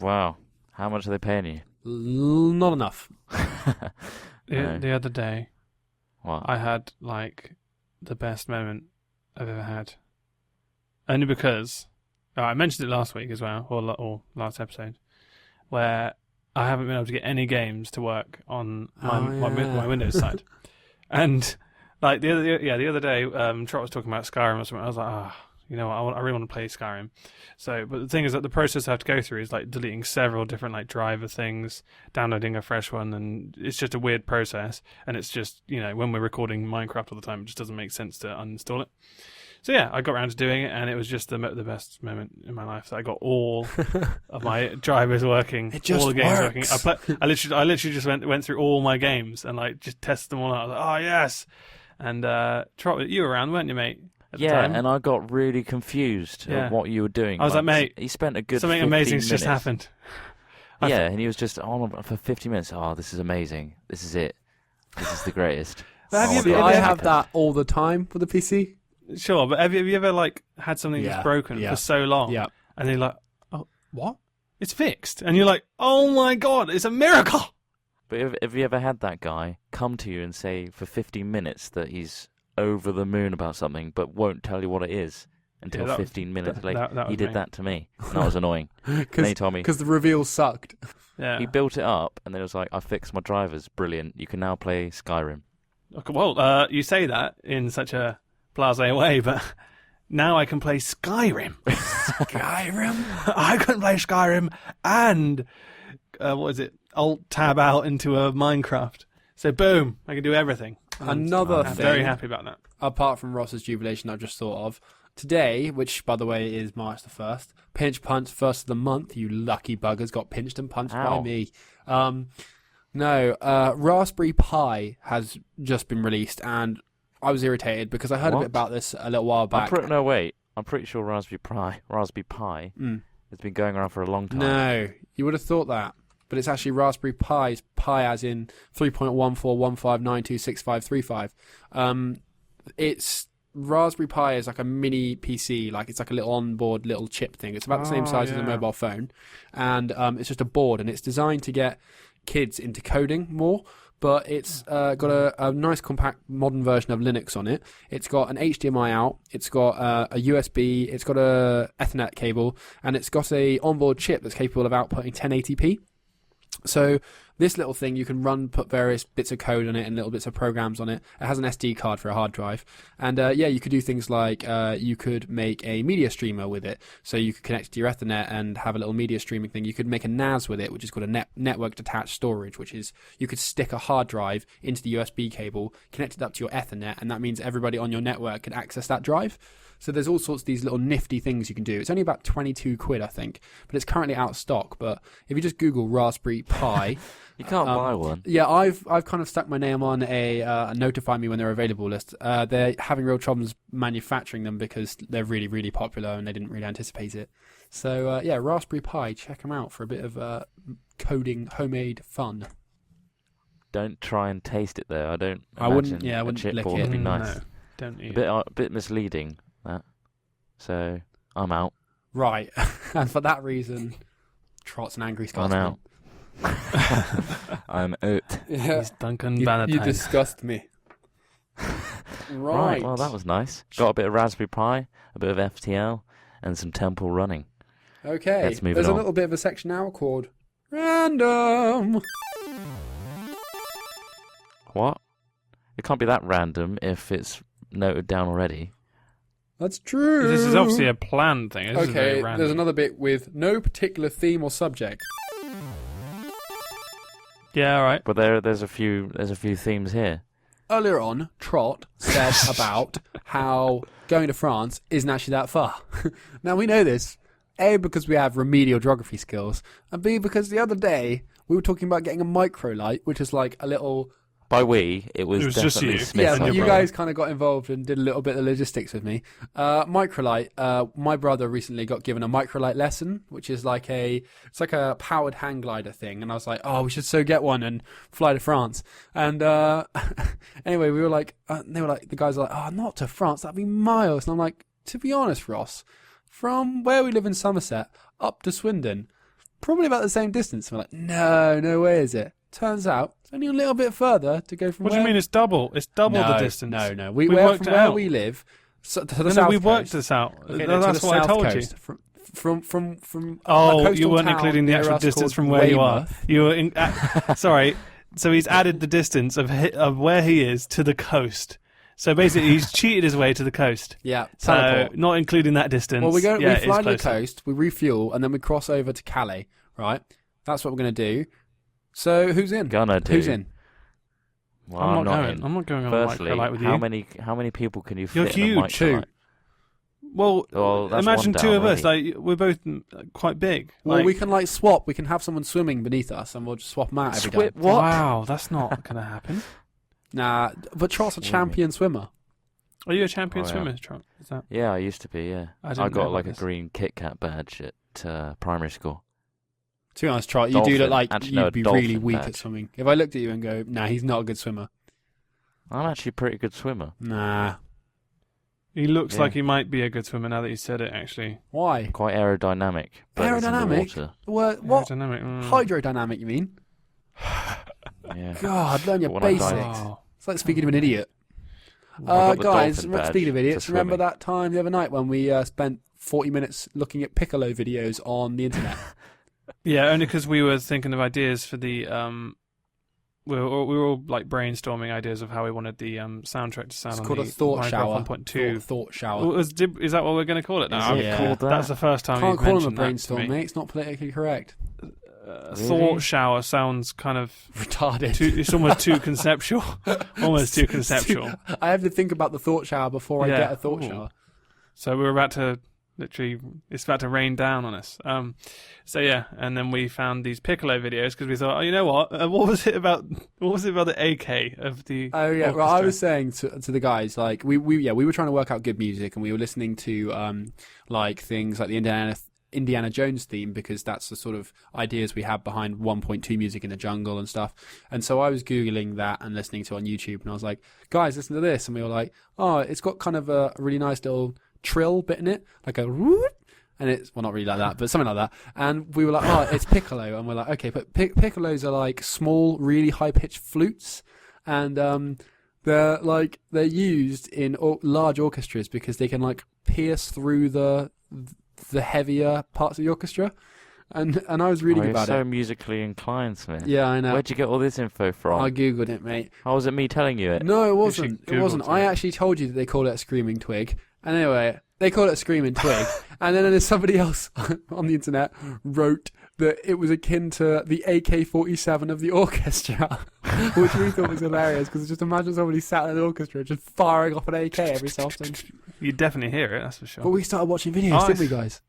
Wow. How much are they paying you? Not enough. No. The other day, What? I had the best moment I've ever had. Only because I mentioned it last week as well, or last episode, where I haven't been able to get any games to work on my Windows side. And the other day, Trot was talking about Skyrim or something. I was like, you know what, I really want to play Skyrim. So, but the thing is that the process I have to go through is deleting several different driver things, downloading a fresh one, and it's just a weird process. And it's just, when we're recording Minecraft all the time, it just doesn't make sense to uninstall it. So yeah, I got around to doing it, and it was just the best moment in my life. That I got all of my drivers working, It just all the games works. working. I literally just went through all my games and just tested them all out. I was like, oh yes. And Trot, you were around, weren't you, mate? At the Yeah, time? and I got really confused at what you were doing. I was like, mate, he spent a good something 15 amazing's minutes. just happened. Yeah, and he was just on for 50 minutes. Oh, this is amazing. This is it. This is the greatest. But have you- I have have that all the time with the PC. Sure, but have you ever like had something that's broken for so long? Yeah. And you're like, oh, what? It's fixed. And you're like, oh my God, it's a miracle. But have you ever had that guy come to you and say for 15 minutes that he's over the moon about something, but won't tell you what it is until 15 minutes later? He did that to me, and that was annoying. And then he told me because the reveal sucked. Yeah. he built it up, and then it was like, I fixed my drivers. Brilliant. You can now play Skyrim. Okay, well, you say that in such a blasé way, but now I can play Skyrim. Skyrim. I can play Skyrim and what is it? Alt tab out into a Minecraft. So boom, I can do everything. Another I'm thing, very happy about that. apart from Ross's jubilation, I've just thought of today, which by the way is March the 1st. Pinch punch first of the month. You lucky buggers got pinched and punched by Ow. me. Raspberry Pi has just been released, and I was irritated because I heard a What? bit about this a little while back. No, wait. I'm pretty sure Raspberry Pi has been going around for a long time. No, you would have thought that. But it's actually Raspberry Pi's Pi as in 3.1415926535. It's Raspberry Pi is like a mini PC, like it's like a little onboard little chip thing. It's about the same size as a mobile phone, and it's just a board, and it's designed to get kids into coding more. But it's got a nice compact modern version of Linux on it. It's got an HDMI out. It's got a USB. It's got a Ethernet cable, and it's got a onboard chip that's capable of outputting 1080p. So this little thing, you can put various bits of code on it and little bits of programs on it. It has an SD card for a hard drive. And you could do things like you could make a media streamer with it. So you could connect it to your Ethernet and have a little media streaming thing. You could make a NAS with it, which is called a network detached storage, which is you could stick a hard drive into the USB cable, connect it up to your Ethernet, and that means everybody on your network can access that drive. So there's all sorts of these little nifty things you can do. It's only about 22 quid, I think, but it's currently out of stock. But if you just Google Raspberry Pi, You can't buy one. yeah, I've kind of stuck my name on a notify me when they're available list. They're having real problems manufacturing them because they're really, really popular and they didn't really anticipate it. So Raspberry Pi, check them out for a bit of coding homemade fun. Don't try and taste it though. I wouldn't a lick chipboard it. would be nice. No, don't eat A bit misleading that. So I'm out. Right, and for that reason, Trot's an angry I'm Scotsman. out. I'm out. Yeah. He's Duncan You Bannatyne. disgust me. Right. Well, that was nice. Got a bit of Raspberry Pi, a bit of FTL, and some Temple running. Okay, Let's move there's it a on. little bit of a section now called Random. What? It can't be that random if it's noted down already. That's true. This is obviously a planned thing. This is very Okay, random. there's another bit with no particular theme or subject. Yeah, all right. But there's a few themes here. Earlier on, Trot said about how going to France isn't actually that far. Now, we know this, A, because we have remedial geography skills, and B, because the other day we were talking about getting a microlight, which is like a little... By we, it was just definitely you. Smith. Yeah, and but your you brother. guys kind of got involved and did a little bit of logistics with me. Microlight, my brother recently got given a microlight lesson, which is like it's like a powered hang glider thing. And I was like, oh, we should so get one and fly to France. And anyway, we were like, they were like, the guys were like, oh, not to France, that'd be miles. And I'm like, to be honest, Ross, from where we live in Somerset up to Swindon, probably about the same distance. And we're like, no way is it. Turns out it's only a little bit further to go from What do you mean it's double? It's double the distance. No. We Where worked from it where out. we live to the No, south we coast. worked this out. Okay, no, That's to the what I south told coast. you. From Oh, a coastal you weren't town including the near actual us distance called from where you are. Weymouth. You were sorry. So he's added the distance of where he is to the coast. So basically, he's cheated his way to the coast. Yeah, So teleport. not including that distance. Well, we yeah, fly it's to the closer. coast, we refuel, and then we cross over to Calais. Right, that's what we're going to do. So who's in? Gonna do. Who's in? Well, I'm not not going. in. I'm not going on Firstly, a microlight with how you. many people can you You're fit in a huge, microlight? too. Well, Well, that's imagine one two down of us. already. Like we're both quite big. Well, like, we can swap. We can have someone swimming beneath us, and we'll just swap them out every day. What? Wow, that's not going to happen. Nah, but Trot's a champion swimmer. Are you a champion Oh, yeah. swimmer, Trot? Is that? Yeah, I used to be, yeah. I I didn't know got about like this. a green Kit Kat badge at primary school. To be honest, Trot, you Dolphin. do look like Actually, no, you'd be dolphin really weak badge. at swimming. If I looked at you and go, nah, he's not a good swimmer. I'm actually a pretty good swimmer. Nah. He looks Yeah. like he might be a good swimmer now that you said it, actually. Why? Quite aerodynamic. but it's in the Aerodynamic? water. What? Aerodynamic. Hydrodynamic, you mean? Yeah. God, learn your But when I basics. dived- Oh. It's like speaking of an idiot. I got the Guys, dolphin badge speaking of for idiots, remember swimming. that time the other night when we spent 40 minutes looking at Piccolo videos on the internet? Yeah, only because we were thinking of ideas for the we were all like brainstorming ideas of how we wanted the soundtrack to sound. It's on called the a thought Minecraft shower. 1.2. Thought shower. Is that what we're going to call it now? Is it Yeah. called that? That's the first time Can't you've call them a mentioned that to brainstorm, me. mate. It's not politically correct. Really? Thought shower sounds kind of Retarded. it's almost too conceptual. Almost too conceptual. I have to think about the thought shower before I Yeah. get a thought Ooh. shower. So we're about to it's about to rain down on us. So yeah, and then we found these Piccolo videos because we thought, oh, you know what? What was it about the AK of the? Oh yeah, well, I orchestra? was saying to the guys, like we were trying to work out good music, and we were listening to like things like the Indiana Jones theme, because that's the sort of ideas we had behind 1.2 music in the jungle and stuff. And so I was googling that and listening to it on YouTube, and I was like, guys, listen to this, and we were like, oh, it's got kind of a really nice little trill bit in it, like a whoop. And it's, well, not really like that, but something like that. And we were like, oh, it's piccolo. And we're like, okay, but piccolos are like small, really high-pitched flutes. And they're used in large orchestras because they can like pierce through the heavier parts of the orchestra. And I was reading you're about so it. musically inclined, Smith. Yeah, I know. Where'd you get all this info from? I googled it, mate. How was it me telling you it? No, it You wasn't. should It wasn't. Google I it. actually told you that they call it a screaming twig. And anyway, they call it a screaming twig. And then there's somebody else on the internet wrote that it was akin to the AK-47 of the orchestra, which we thought was hilarious, because just imagine somebody sat in an orchestra just firing off an AK every so often. You definitely hear it, that's for sure. But we started watching videos, Oh, didn't we, guys?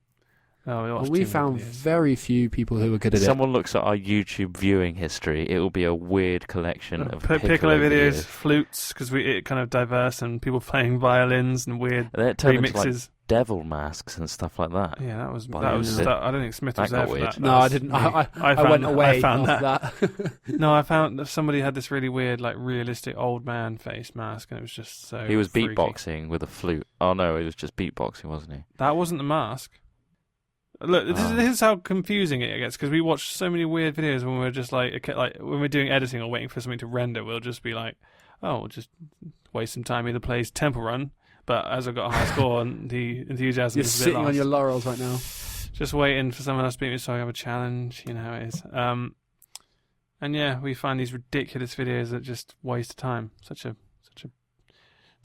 Oh, we watched And we too many found videos. very few people who were good at If someone looks at our YouTube viewing history, it will be a weird collection of Piccolo videos, flutes, because it kind of diverse, and people playing violins and weird And then it turned into like remixes. devil masks and stuff like that. Yeah, that was By that the was. end of it. That, I don't think Smith That was there got for weird. that. it. No, That I was didn't. me. I found went away I found after that. No, I found that somebody had this really weird, like realistic old man face mask, and it was just so. He was freaky. beatboxing with a flute. Oh no, he was just beatboxing, wasn't he? That wasn't the mask. Look, Oh. this is how confusing it gets, because we watch so many weird videos when we're just like, okay, like when we're doing editing or waiting for something to render, we'll just be like, oh, we'll just waste some time, either plays Temple Run, but as I got a high score and the enthusiasm You're is a bit sitting on lost. your laurels right now. Just waiting for someone else to beat me so I have a challenge, you know how it is. And yeah, we find these ridiculous videos that just waste time. Such a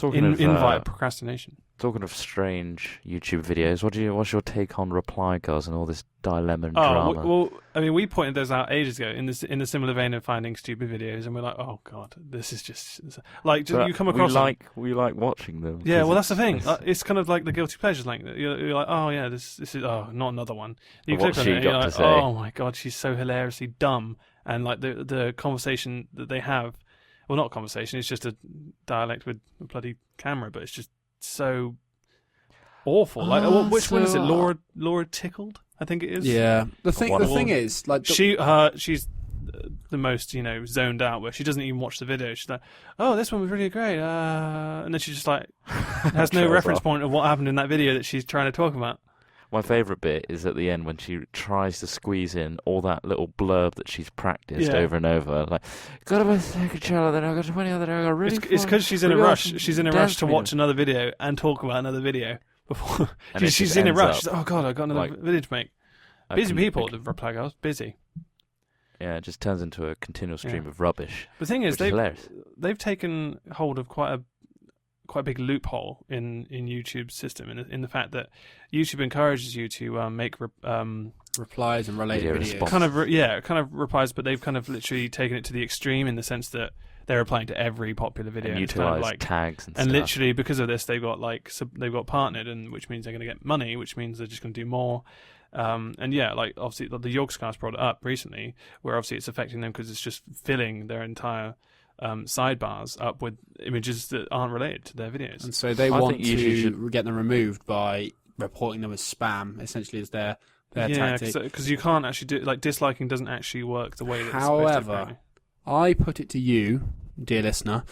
invite procrastination. Talking of strange YouTube videos, what's your take on Reply Girls and all this dilemma and drama? Well, I mean, we pointed those out ages ago in a similar vein of finding stupid videos, and we're like, oh god, this is just like But you come across them. we like watching them. Yeah, 'cause well, that's the thing. it's- It's kind of like the guilty pleasures. Like you're like, oh yeah, this is not another one. You What's click on she it, and you're got to like, say? oh my god, she's so hilariously dumb, and like the conversation that they have, well, not conversation, it's just a dialect with a bloody camera, but it's just so awful. Like, which one is it? Laura Tickled, I think it is. Yeah. The One of thing them. is, like, She's the most, zoned out, where she doesn't even watch the video. She's like, oh, this one was really great, and then she just like has no Trails reference off. point of what happened in that video that she's trying to talk about. My favourite bit is at the end when she tries to squeeze in all that little blurb that she's practiced Yeah. over and over. Like, got a second cello, then I got 20 other, I got really It's because she's in a really rush. awesome She's in a dance rush to video. watch another video and talk about another video before. And it she's just in a ends rush. up She's like, oh god, I got another like video to make. a Busy con- people, a- the reply girls, busy. Yeah, it just turns into a continual stream Yeah. of rubbish. The thing is, Which is hilarious. they've taken hold of quite a big loophole in YouTube's system, in the fact that YouTube encourages you to make replies and related Video videos. response. kind of replies, but they've kind of literally taken it to the extreme in the sense that they're replying to every popular video. And It's kind utilise of like, tags and and stuff. literally because of this, they've got partnered, and which means they're going to get money, which means they're just going to do more. And yeah, like obviously the Yogscast brought it up recently, where obviously it's affecting them because it's just filling their entire sidebars up with images that aren't related to their videos. And so they want to get them removed by reporting them as spam, essentially, as their tactic. Because you can't actually do like disliking doesn't actually work the way that it's However, supposed to. Apparently. I put it to you, dear listener,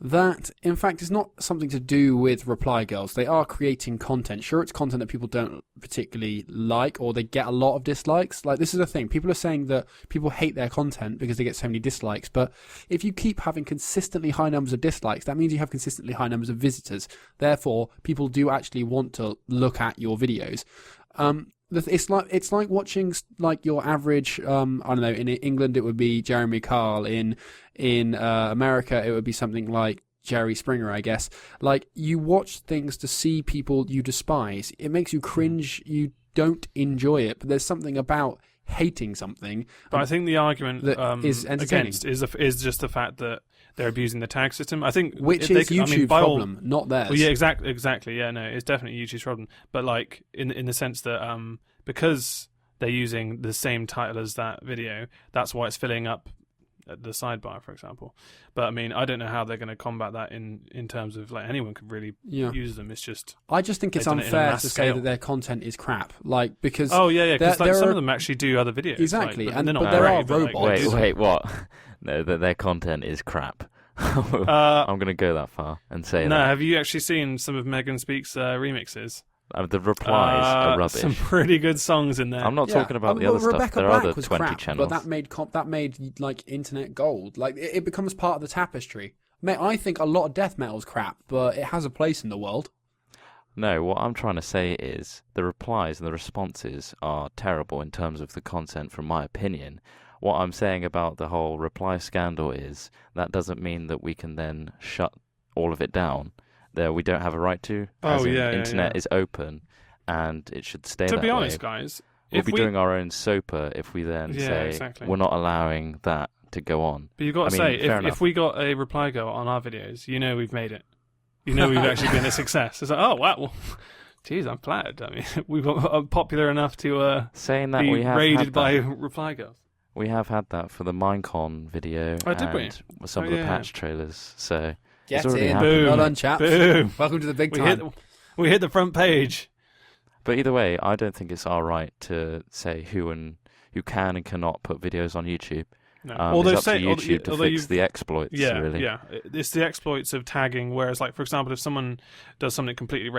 that in fact it's not something to do with reply girls. They are creating content. Sure, it's content that people don't particularly like, or they get a lot of dislikes. Like, this is the thing. People are saying that people hate their content because they get so many dislikes. But if you keep having consistently high numbers of dislikes, that means you have consistently high numbers of visitors. Therefore, people do actually want to look at your videos. It's like watching like your average. I don't know. In England, it would be Jeremy Kyle. In America, it would be something like Jerry Springer, I guess. Like, you watch things to see people you despise. It makes you cringe. You don't enjoy it. But there's something about hating something. But I think the argument that is against is just the fact that they're abusing the tag system. I think which is YouTube's problem, not theirs. Well, yeah, exactly. Yeah, no, it's definitely YouTube's problem. But like in the sense that because they're using the same title as that video, that's why it's filling up the sidebar, for example. But I mean, I don't know how they're going to combat that in terms of like anyone could really use them. It's just I just think it's unfair to say that their content is crap. Like, because because like some of them actually do other videos. Exactly, like, and they're not but there great, are but robots. Like, Wait, what? No, that their content is crap. I'm going to go that far and say that. No, have you actually seen some of Megan Speak's remixes? The replies are rubbish. Some pretty good songs in there. I'm not talking about the other Rebecca stuff. There Black are other was 20 crap, channels. But that made like internet gold. Like, it becomes part of the tapestry. Mate, I think a lot of death metal's crap, but it has a place in the world. No, what I'm trying to say is the replies and the responses are terrible in terms of the content, from my opinion. What I'm saying about the whole reply scandal is that doesn't mean that we can then shut all of it down. There, we don't have a right to. Internet is open, and it should stay that way. To be honest, guys, we'll be doing our own SOPA if we then say we're not allowing that to go on. But you've got to say, if we got a reply girl on our videos, we've made it. We've actually been a success. It's like, oh wow, well, geez, I'm flattered. I mean, we've got popular enough to saying that be we have raided by reply girls. We have had that for the Minecon video and some of the patch trailers. So get it's in. Boom. Well done, chaps. Boom. Welcome to the big time. We hit the front page. But either way, I don't think it's our right to say who can and cannot put videos on YouTube. No. It's up to YouTube to fix the exploits, really. Yeah, it's the exploits of tagging, whereas, like, for example, if someone does something completely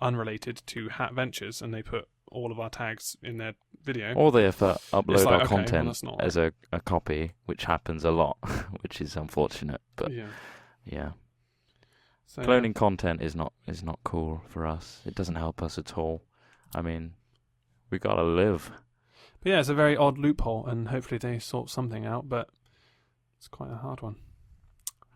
unrelated to Hat Ventures and they put all of our tags in their video... Or they have to upload our content as a copy, which happens a lot, which is unfortunate. But, yeah. So, cloning content is not cool for us. It doesn't help us at all. I mean, we got to live. But yeah, it's a very odd loophole, and hopefully they sort something out, but it's quite a hard one.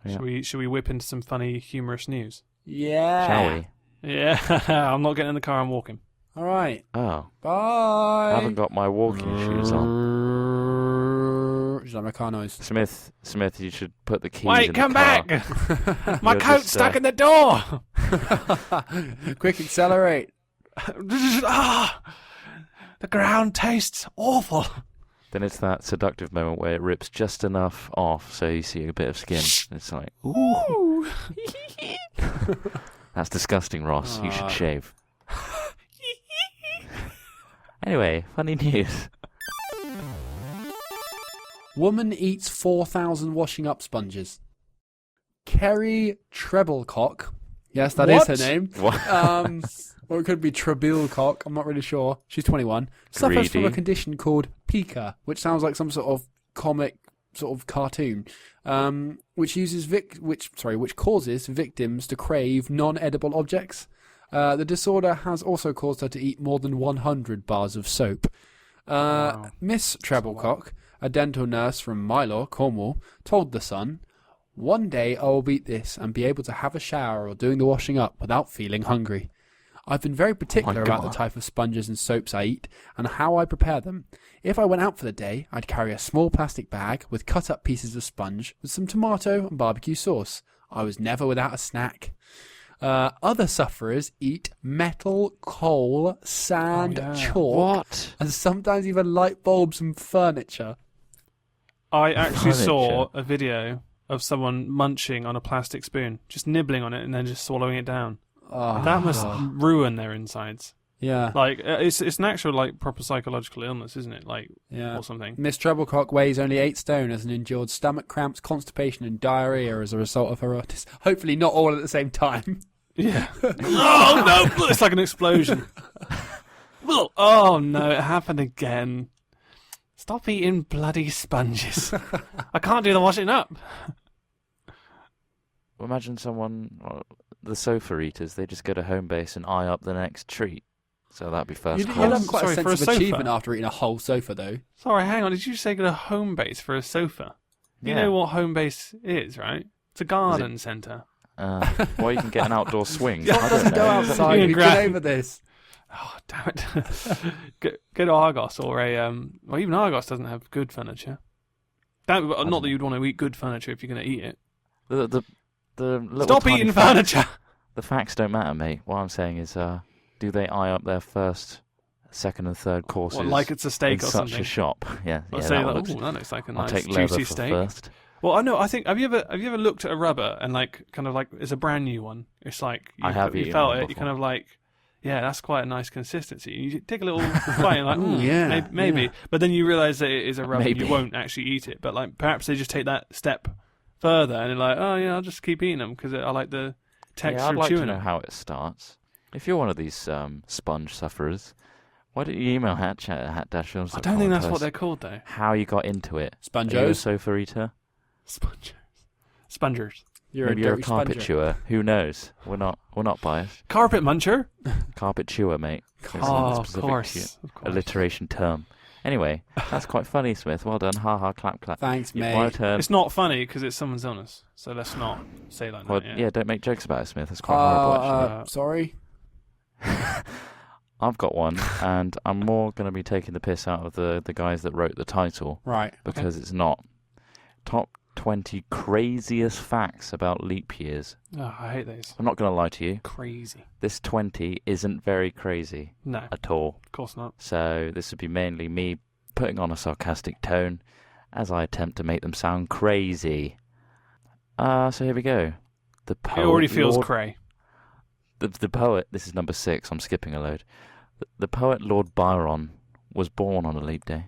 Yeah. Should we whip into some funny, humorous news? Yeah. Shall we? Yeah. I'm not getting in the car, I'm walking. All right. Oh. Bye. I haven't got my walking shoes on. Is that my car noise? Smith, you should put the keys in the car. Wait, come back! My coat's stuck in the door! Quick, accelerate. The ground tastes awful. Then it's that seductive moment where it rips just enough off so you see a bit of skin. It's like, ooh. That's disgusting, Ross. You should shave. Anyway, funny news. Woman eats 4,000 washing up sponges. Kerry Treblecock. Yes, that is her name. What? Or it could be Treblecock. I'm not really sure. She's 21. Suffers from a condition called pica, which sounds like some sort of comic, sort of cartoon, which causes victims to crave non-edible objects. The disorder has also caused her to eat more than 100 bars of soap. Wow. Miss Treblecock, a dental nurse from Mylor, Cornwall, told The Sun, "One day I will beat this and be able to have a shower or doing the washing up without feeling hungry. I've been very particular about the type of sponges and soaps I eat and how I prepare them. If I went out for the day, I'd carry a small plastic bag with cut-up pieces of sponge with some tomato and barbecue sauce. I was never without a snack." Other sufferers eat metal, coal, sand, chalk, and sometimes even light bulbs and furniture. I actually saw Furniture. a video of someone munching on a plastic spoon, just nibbling on it and then just swallowing it down. Oh, That must ruin their insides. Yeah. Like, it's an actual, like, proper psychological illness, isn't it? Like, Yeah. or something. Miss Treblecock weighs only 8 stone and endured stomach cramps, constipation, and diarrhea as a result of her autism. Hopefully, not all at the same time. Yeah. Oh, no! It's like an explosion. Oh, no, it happened again. Stop eating bloody sponges. I can't do the washing up. Imagine the sofa eaters, they just go to home base and eye up the next treat. So that'd be first You'll course. have quite Sorry, a for sense a of sofa? achievement after eating a whole sofa, though. Sorry, hang on. Did you say go to home base for a sofa? You Yeah. know what home base is, right? It's a garden centre. Well, you can get an outdoor swing. Scott I don't doesn't go know. outside. You We've grab- been over this. Oh, damn it. Go to Argos or well, even Argos doesn't have good furniture. Not that you'd want to eat good furniture if you're going to eat it. The little Stop tiny eating facts- furniture! The facts don't matter, mate. What I'm saying is, do they eye up their first, second, and third courses What, like it's a steak in or such something? a shop? Yeah, I'll yeah. say That that, looks, that looks like a I'll nice take leather juicy for steak. first. Well, I know. I think have you ever looked at a rubber and like kind of like it's a brand new one? It's like I have you eaten felt one it. You before. kind of like, yeah, that's quite a nice consistency. You take a little bite and like, Ooh, yeah, maybe. yeah. But then you realise that it is a rubber. And Maybe. you won't actually eat it. But like perhaps they just take that step further and they're like, oh yeah, I'll just keep eating them because I like the texture Yeah, I'd of like to chewing know them. how it starts. If you're one of these sponge sufferers, why don't you email hatchat@hatdashfilms.com? I don't think that's and what tell they're us called though. how you got into it. Are you a Spongos. sofa eater? Spongers. You're Maybe a you're a dirty carpet sponger. chewer. Who knows? We're not biased. Carpet muncher. Carpet chewer, mate. It's a Oh, of specific course. Of course. alliteration term. Anyway, that's quite funny, Smith. Well done. Ha ha, clap clap. Thanks, My mate. turn. It's not funny because it's someone's illness. So let's not say like Well, that. yeah, don't make jokes about it, Smith. That's quite horrible, actually. Sorry. I've got one, and I'm more going to be taking the piss out of the guys that wrote the title Right. because it's not. Top 20 craziest facts about leap years. Oh, I hate those. I'm not going to lie to you. Crazy. This 20 isn't very crazy No, at all. of course not. So this would be mainly me putting on a sarcastic tone as I attempt to make them sound crazy. So here we go. The poet It already feels Lord, cray. the poet, this is number 6, I'm skipping a load. The poet Lord Byron was born on a leap day.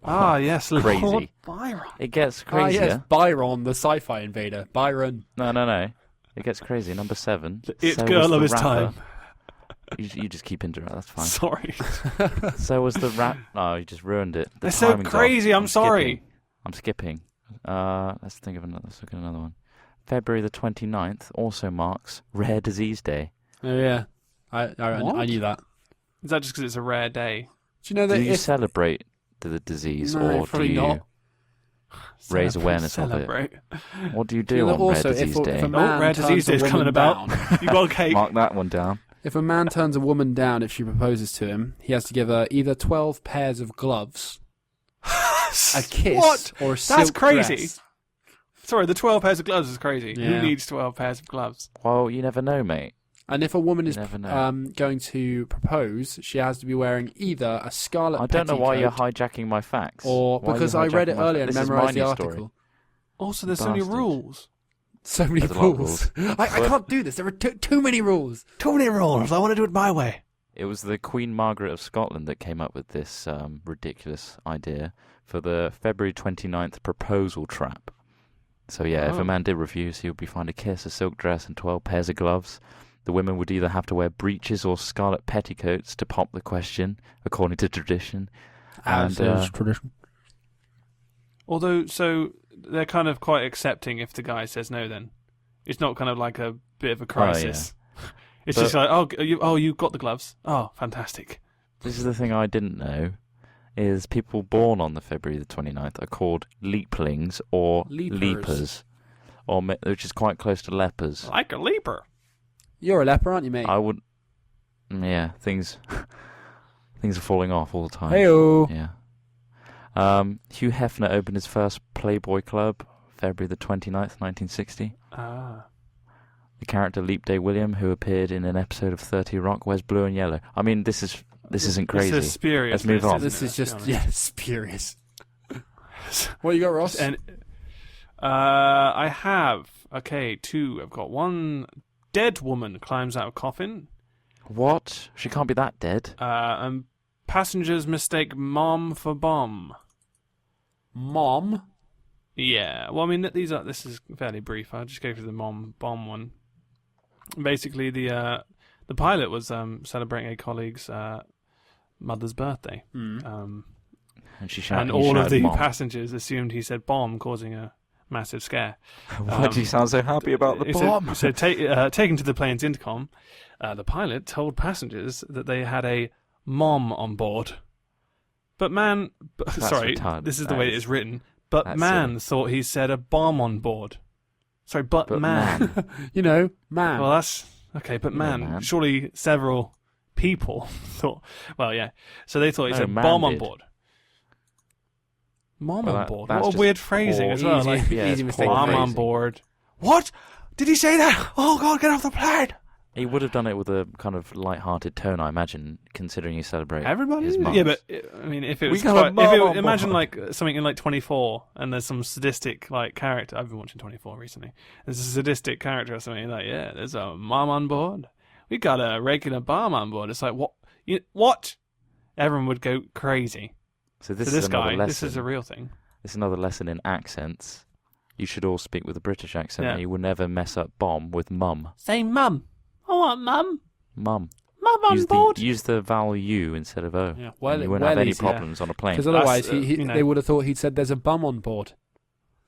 Ah, yes, Lord Crazy. Byron. It gets crazier. Yes, Byron, the sci-fi invader. Byron. No. It gets crazy. Number 7. It so girl was of the his rapper. time. You just keep interrupting. That's fine. Sorry. So was the rap. Oh, you just ruined it. The They're so timing's off. crazy. I'm sorry. I'm skipping. Let's think of another. Let's look at another one. February the 29th also marks Rare Disease Day. Oh yeah, I What? knew that. Is that just because it's a rare day? Do you know that Do you if celebrate the disease, No, or do probably you not. raise awareness of it? Celebrate. What do you you do know on that also Rare Disease if Day? a man Rare turns Disease a Day is woman coming about. down- You got a cake. Mark that one down. if a man turns a woman down if she proposes to him, he has to give her either 12 pairs of gloves, a kiss, What? or a silk That's crazy. dress. Sorry, the 12 pairs of gloves is crazy. Yeah. Who needs 12 pairs of gloves? Well, you never know, mate. And if a woman is You never know. going to propose, she has to be wearing either a scarlet I don't know why you're petticoat hijacking my facts. or Why are because you I read hijacking it my earlier facts? and This is memorized my the new article. story. Also, there's so many Bastard. rules. So many There's a lot of rules. I can't do this. There are too many rules. Too many rules. I want to do it my way. It was the Queen Margaret of Scotland that came up with this ridiculous idea for the February 29th proposal trap. So yeah, if Oh. a man did refuse, he would be fined a kiss, a silk dress, and 12 pairs of gloves. The women would either have to wear breeches or scarlet petticoats to pop the question, according to tradition. As And, is tradition. Although, so they're kind of quite accepting if the guy says no. Then it's not kind of like a bit of a crisis. It's But- just like, you got the gloves. Oh, fantastic. This is the thing I didn't know, is people born on the February the 29th are called leaplings or Leapers. leapers, which is quite close to lepers. Like a leaper. You're a leper, aren't you, mate? I would, yeah, things are falling off all the time. Hey-o. Yeah. Hugh Hefner opened his first Playboy club February the 29th, 1960. Ah. The character Leap Day William, who appeared in an episode of 30 Rock, wears blue and yellow. I mean, this isn't crazy. This is spurious. Let's move on. isn't This it? is just, Let's be honest. spurious. What you got, Ross? And I have 2. I've got one. Dead woman climbs out of coffin. What? She can't be that dead. And passengers mistake mom for bomb. Mom? Yeah. Well, I mean, this is fairly brief. I'll just go through the bomb one. Basically, the pilot was celebrating a colleague's mother's birthday. Mm. And all of the passengers assumed he said bomb, causing a massive scare. Why do you sound so happy about the bomb? Taken to the plane's intercom, the pilot told passengers that they had a mom on board. But man... sorry, retarded. this is the way it is written. But man thought he said a bomb on board. Sorry, but man. You know, man. Well, that's... Okay, but man. Surely several people thought... Well, yeah. So they thought he said bomb on board. Mom on board? What a weird phrasing as well. Easy mistake. Mom on board. What? Did he say that? Oh, God, get off the plane! He would have done it with a kind of light-hearted tone, I imagine, considering you celebrate everybody. His mum. Yeah, but I mean, if it was imagine like something in like 24, and there's some sadistic like character. I've been watching 24 recently. There's a sadistic character or something like, yeah, there's a mom on board. We got a regular bomb on board. It's like what? What? Everyone would go crazy. So this guy, this is a real thing. This is another lesson in accents. You should all speak with a British accent, Yeah. and you will never mess up bomb with mum. Say mum. I want mum. Mum. Mum on board. Use the vowel U instead of O. Yeah. And you won't have any problems on a plane. Because otherwise, they would have thought he'd said there's a bum on board.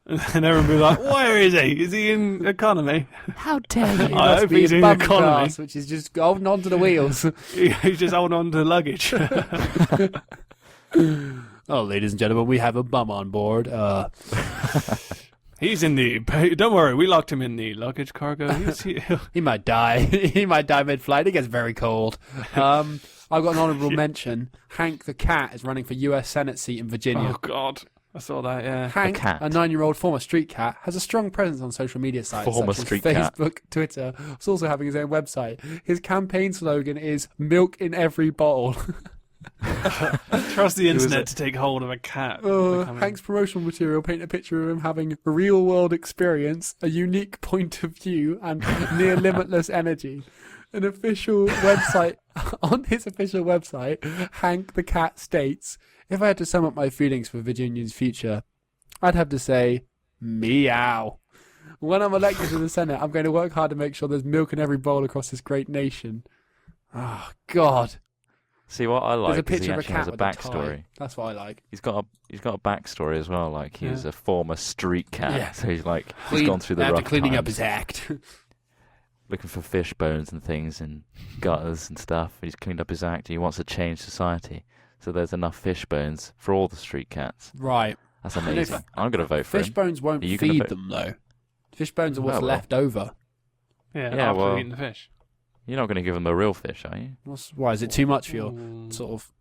And everyone would be like, where is he? Is he in economy? How dare you? I hope he's in bum economy. class, which is just holding on to the wheels. He's just holding on to the luggage. Oh, ladies and gentlemen, we have a bum on board. He's in the... Don't worry, we locked him in the luggage cargo. He might die. He might die mid-flight. It gets very cold. I've got an honourable mention. Hank the cat is running for US Senate seat in Virginia. Oh, God. I saw that, yeah. Hank, a 9-year-old former street cat, has a strong presence on social media sites such as Facebook, Twitter. He's also having his own website. His campaign slogan is "Milk in every bowl." Trust the internet to take hold of a cat. Hank's promotional material paint a picture of him having a real-world experience, a unique point of view, and near limitless energy. An official website on his official website, Hank the cat states, "If I had to sum up my feelings for Virginia's future, I'd have to say, meow. When I'm elected to the Senate, I'm going to work hard to make sure there's milk in every bowl across this great nation." Oh, God. See, what I like There's a is he picture of a actually cat has a with a backstory. tie. That's what I like. He's got a backstory as well. Like he's a former street cat, Yeah. so he's like he's gone through the rough after cleaning up times, his act. looking for fish bones and things in gutters and stuff. He's cleaned up his act. He wants to change society, so there's enough fish bones for all the street cats. Right. That's amazing. I'm going to vote for Fish him. bones won't feed them, though. Fish bones are what's left over. Yeah, Yeah, after well- eating the fish. You're not going to give them the real fish, are you? Why is it too much for your sort of?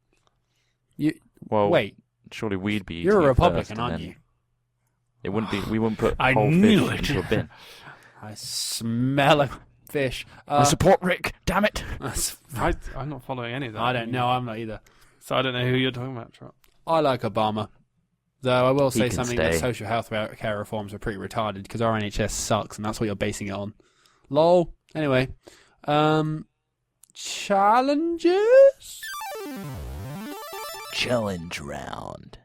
Well, Wait, surely we'd be. you're a eating it Republican, first, and aren't then you? It wouldn't be. We wouldn't put I whole knew fish it. into a bin. I smell a fish. I support Rick. Damn it! I'm not following any of that. I don't know. I'm not either. So I don't know who you're talking about, Trot. I like Obama. Though I will say can something stay. that social health care reforms are pretty retarded because our NHS sucks and that's what you're basing it on. Lol. Anyway. Challenges? Challenge round.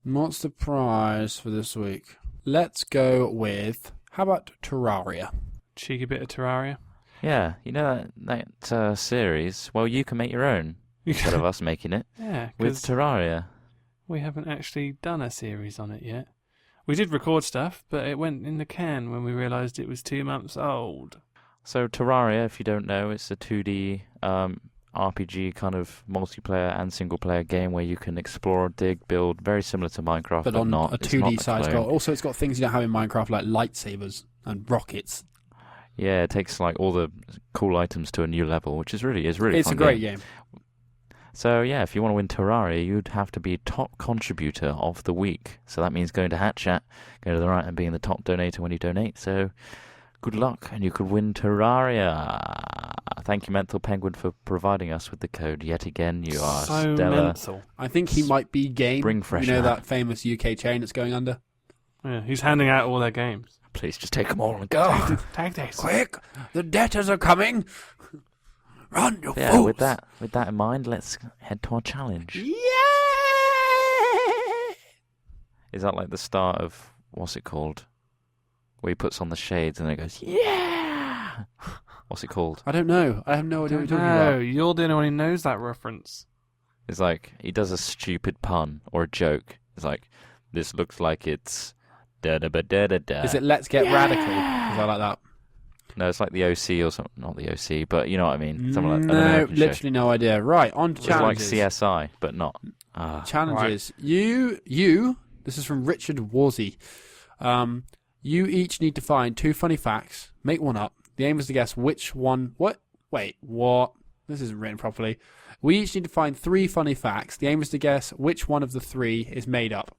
What's the prize for this week? Let's go with, how about Terraria? Cheeky bit of Terraria. Yeah, you know that series. Well, you can make your own instead of us making it Yeah, with because Terraria. we haven't actually done a series on it yet. We did record stuff, but it went in the can when we realised it was 2 months old. So Terraria, if you don't know, it's a 2D RPG kind of multiplayer and single-player game where you can explore, dig, build, very similar to Minecraft, but on not a it's not 2D the side. clone. Also, it's got things you don't have in Minecraft like lightsabers and rockets. Yeah, it takes like all the cool items to a new level, which is really It's fun a great game. So yeah, if you want to win Terraria, you'd have to be top contributor of the week. So that means going to HatChat, going to the right and being the top donator when you donate. So Good luck, and you could win Terraria. Thank you, Mental Penguin, for providing us with the code yet again. You are so stellar. mental. I think he might be Game. Spring fresh. You know that famous UK chain that's going under? Yeah, he's handing out all their games. Please just take them all and go. Tag days. Quick! The debtors are coming! Run, you Yeah, fools! with that in mind, let's head to our challenge. Yeah! Is that like the start of, what's it called? Where he puts on the shades and then it goes, yeah! What's it called? I don't know. I have no idea what you're talking No, about. you're the only one who knows that reference. It's like, he does a stupid pun or a joke. It's like, this looks like it's da-da-ba-da-da-da. Is it Let's Get Radical? Because I like that. No, it's like the OC or something. Not the OC, but you know what I mean. Something like an No, American show. literally no idea. Right, on to It's like challenges. CSI, but not. Challenges. You, this is from Richard Warzy. You each need to find 2 funny facts, make one up. The aim is to guess which one... What? Wait, what? This isn't written properly. We each need to find 3 funny facts. The aim is to guess which one of the 3 is made up.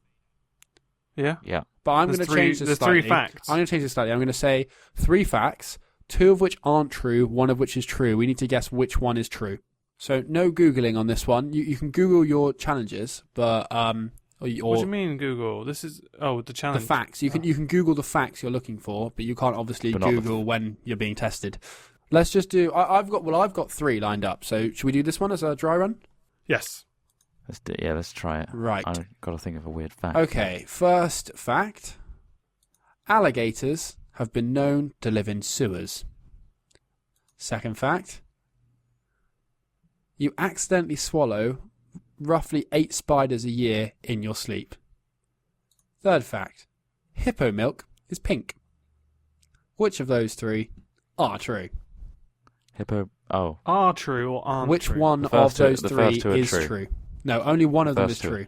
Yeah. Yeah. But I'm going There's to change this there's slightly. 3 facts. I'm going to change this slightly. I'm going to say 3 facts, 2 of which aren't true, 1 of which is true. We need to guess which one is true. So no Googling on this one. You can Google your challenges, but... What do you mean, Google? This is the challenge. The facts. You can Google the facts you're looking for, but you can't obviously But not the Google when you're being tested. Let's just do. I've got 3 lined up. So should we do this one as a dry run? Yes. Let's try it. Right. I've got to think of a weird fact. Okay. First fact: alligators have been known to live in sewers. Second fact: you accidentally swallow roughly 8 spiders a year in your sleep. Third fact: hippo milk is pink. Which of those 3 are true? Hippo. Oh. Are true or aren't Which true? one The of first two- those the 3 first two are is true. true? No, only one of them is first two. true.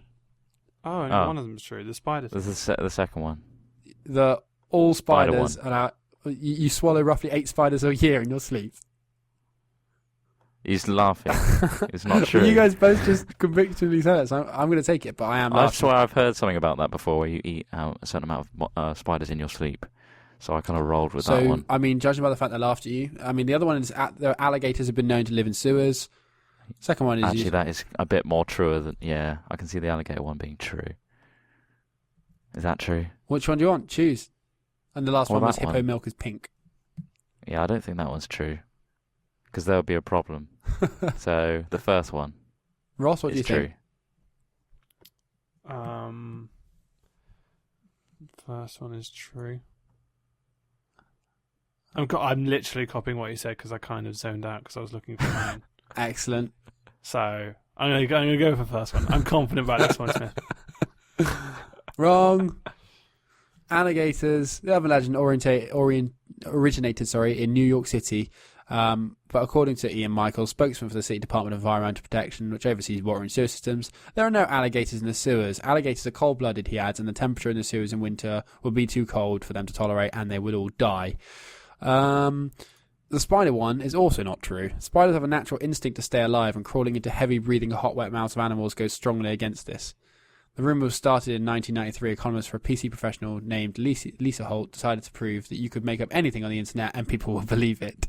Oh, only Oh. one of them is true. The spiders. This is the second one. All Spider spiders are you swallow roughly 8 spiders a year in your sleep. He's laughing. It's not true. You guys both just convictingly said it, so I'm going to take it, but I am I laughing. swear I've heard something about that before, where you eat out a certain amount of spiders in your sleep. So I kind of rolled with that one. I mean, judging by the fact they laughed at you, I mean, the other one is the alligators have been known to live in sewers. Second one is Actually, that is a bit more truer than... Yeah, I can see the alligator one being true. Is that true? Which one do you want? Choose. And the last Well, one was that hippo one. milk is pink. Yeah, I don't think that one's true. Because there would be a problem. So, the first one Ross, what do you is true. think? First one is true. I'm literally copying what you said because I kind of zoned out because I was looking for mine. Excellent. So I'm gonna go for the first one. I'm confident about this one, Smith. Wrong. Alligators, the urban legend originated in New York City. But according to Ian Michaels, spokesman for the City Department of Environmental Protection, which oversees water and sewer systems, there are no alligators in the sewers. Alligators are cold-blooded, he adds, and the temperature in the sewers in winter would be too cold for them to tolerate, and they would all die. The spider one is also not true. Spiders have a natural instinct to stay alive, and crawling into heavy-breathing, hot, wet mouths of animals goes strongly against this. The rumour was started in 1993. Economist for a PC professional named Lisa Holt decided to prove that you could make up anything on the internet and people will believe it.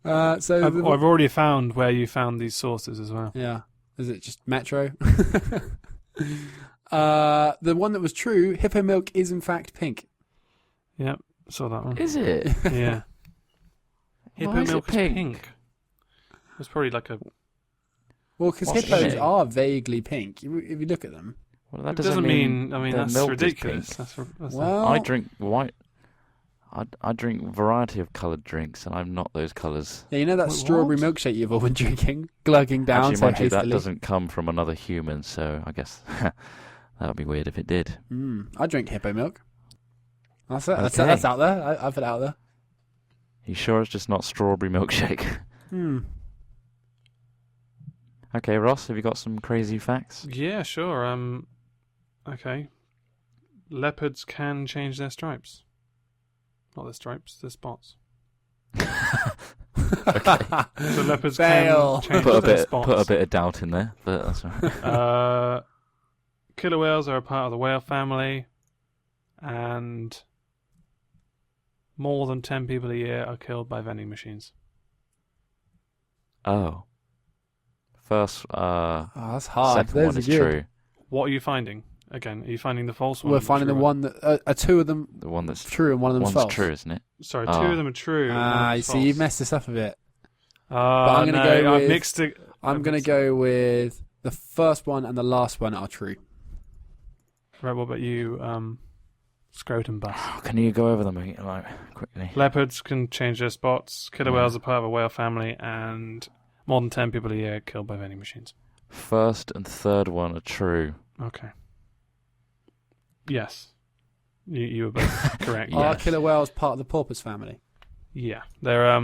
I've already found where you found these sources as well. Yeah. Is it just Metro? The one that was true, hippo milk is in fact pink. Yep, saw that one. Is it? Yeah. Hippo Why is it milk is pink? pink. It's probably like a... Well, because What's hippos it? are vaguely pink. If you look at them. Well, that It doesn't mean... I mean, their that's milk is ridiculous. pink. That's Well, I drink white. I drink variety of coloured drinks, and I'm not those colours. yeah, you know that Wait, strawberry what? milkshake you've all been drinking, glugging down Actually, so mind you, that hastily. doesn't come from another human, so I guess that would be weird if it did. I drink hippo milk. That's it. Okay. That's out there. I put it out there. You sure it's just not strawberry milkshake? Okay, Ross, have you got some crazy facts? Yeah, sure. Okay. Leopards can change their stripes. Not their stripes, their spots. So leopards Fail. can change Put their spots. a bit of doubt in there, but that's all right. Killer whales are a part of the whale family, and More than 10 people a year are killed by vending machines. Oh. First, that's hard. second one is true. What are you finding? Again, are you finding the false one? We're finding the one that are two of them The one that's true and one of them's one's false. true, isn't it? Sorry, two of them are true. You see, you've messed this up a bit. But I'm gonna go with- I mixed it. I'm going to go with the first one and the last one are true. Right, what about you, Scrotum Bus? Can you go over them like quickly? Leopards can change their spots. Killer whales are part of a whale family, and more than 10 people a year killed by vending machines. First and third one are true. Okay. Yes. You were both correct. Are Yes. killer whales part of the porpoise family? Yeah, they're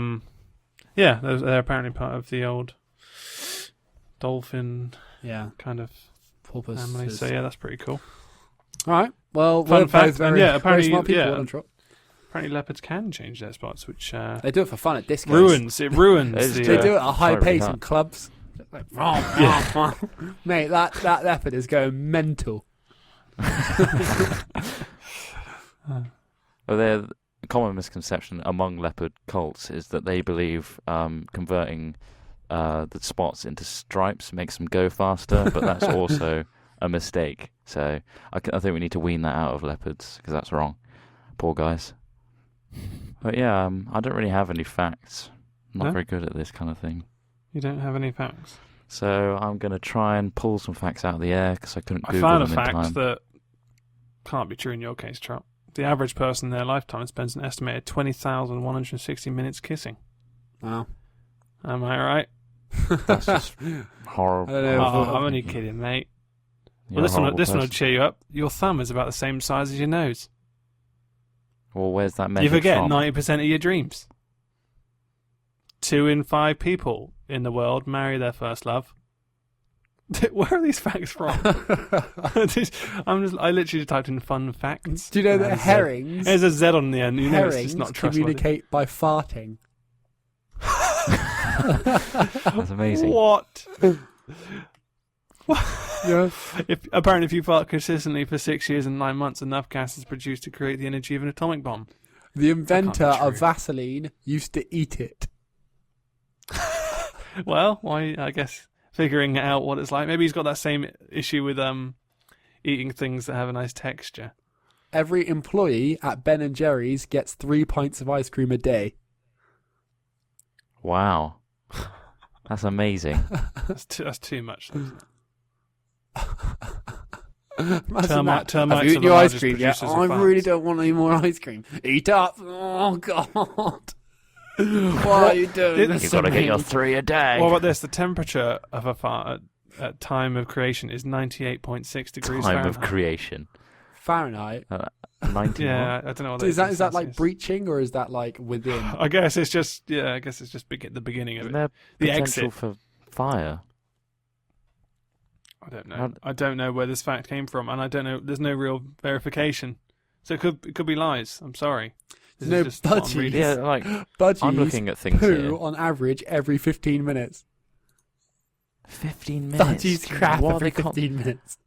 they're apparently part of the old dolphin Yeah, kind of porpoise. family. So yeah, that's pretty cool. All right. Well, Fun we're fact, both very, and yeah, very apparently, smart people. yeah. Well done, Trot. Apparently, leopards can change their spots, which They do it for fun at discos. ruins the. They do it at a high Sorry, pace that. in clubs. Like, mate, that leopard is going mental. Well, the common misconception among leopard cults is that they believe converting the spots into stripes makes them go faster, but that's also a mistake. So I think we need to wean that out of leopards because that's wrong. Poor guys. But yeah, I don't really have any facts. I'm not No? very good at this kind of thing. You don't have any facts. So I'm going to try and pull some facts out of the air because I couldn't I Google found a them in fact time. that can't be true in your case, Trot. The average person in their lifetime spends an estimated 20,160 minutes kissing. Wow. Am I right? That's just horrible. I don't know. Oh, I'm only kidding, mate. You're Well, a this one horrible will person. cheer you up. Your thumb is about the same size as your nose. Well, where's that You measured forget from? 90% of your dreams. 2 in 5 people in the world marry their first love. Where are these facts from? I literally just typed in fun facts. Do you know And that there's a- herrings There's a Z on the end. You know it's herrings just not trustworthy. communicate by farting? That's amazing. What? Yeah. Apparently, if you fart consistently for 6 years and 9 months, enough gas is produced to create the energy of an atomic bomb. The inventor That can't be of true. Vaseline used to eat it. Well, why? I guess figuring out what it's like. Maybe he's got that same issue with eating things that have a nice texture. Every employee at Ben & Jerry's gets 3 pints of ice cream a day. Wow. That's amazing. That's too much. Isn't Imagine that. termites Have you are eaten the your ice largest cream yet? producers of I farts. really don't want any more ice cream. Eat up. Oh, God. What are you doing? You've You've got to get your 3 a day. What about this? The temperature of a fart at time of creation is 98.6 degrees Time Fahrenheit. of creation. Fahrenheit. 90 Yeah, I don't know what Is that like Celsius. breaching or is that like within? I guess it's just the beginning of Isn't it. there The potential exit. for fire? I don't know. I don't know where this fact came from, and I don't know. There's no real verification, so it could be lies. I'm sorry. This No is just what I'm budgies. reading. Yeah, like, Budgies I'm looking at things poo here. on average every 15 minutes. 15 minutes? Budgies crap What are every they 15 minutes.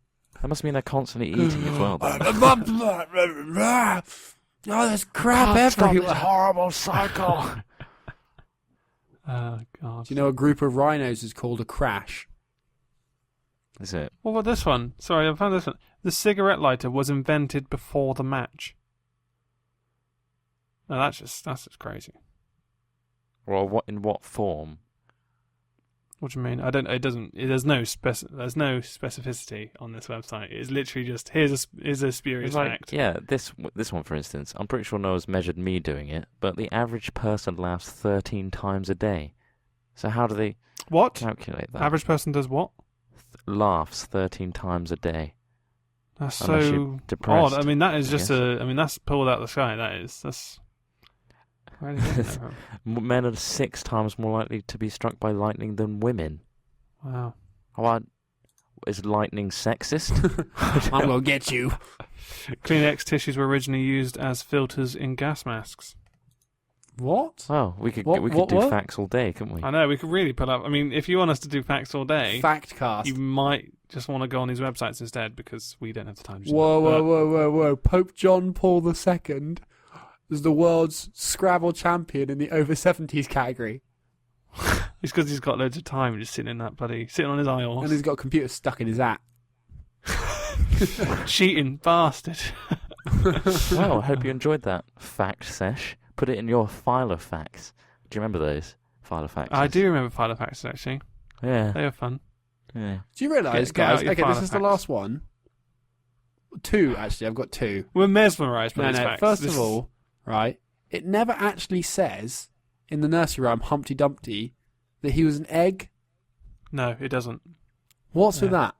That must mean they're constantly eating as well. then. Oh, there's crap Can't stop everywhere. this horrible cycle. Oh God. Do you know a group of rhinos is called a crash? Is it? What about this one? Sorry, I found this one. The cigarette lighter was invented before the match. No, that's just crazy. Well, in what form? What do you mean? I don't. It doesn't. There's no specificity on this website. It's literally just here's a spurious It's like, fact. yeah, this one, for instance, I'm pretty sure no one's measured me doing it, but the average person laughs 13 times a day. So how do they What? calculate that? Average person does what? Laughs 13 times a day. That's Unless so you're depressed, odd. I mean, that is I just guess. that's pulled out of the sky. That's. Where did you get that from? Men are 6 times more likely to be struck by lightning than women. Wow. What? Is lightning sexist? I'm gonna get you. Kleenex tissues were originally used as filters in gas masks. What? Oh, we could What? do facts all day, couldn't we? I know, we could really put up. I mean, if you want us to do facts all day, Fact cast. you might just want to go on these websites instead because we don't have the time to do Whoa, that. whoa, whoa, whoa, whoa! Pope John Paul II was the world's Scrabble champion in the over 70s category. It's because he's got loads of time just sitting on his aisle. And he's got a computer stuck in his hat. Cheating bastard. Well, I hope you enjoyed that fact sesh. Put it in your file of facts. Do you remember those file of facts? I do remember file of facts, actually. Yeah. They were fun. Yeah. Do you realise, Get out guys? your Okay, file this of is the facts. last one. 2, actually. I've got 2. We're mesmerised by No, these no. facts. First of all, right, it never actually says in the nursery rhyme Humpty Dumpty that he was an egg. No, it doesn't. What's with that?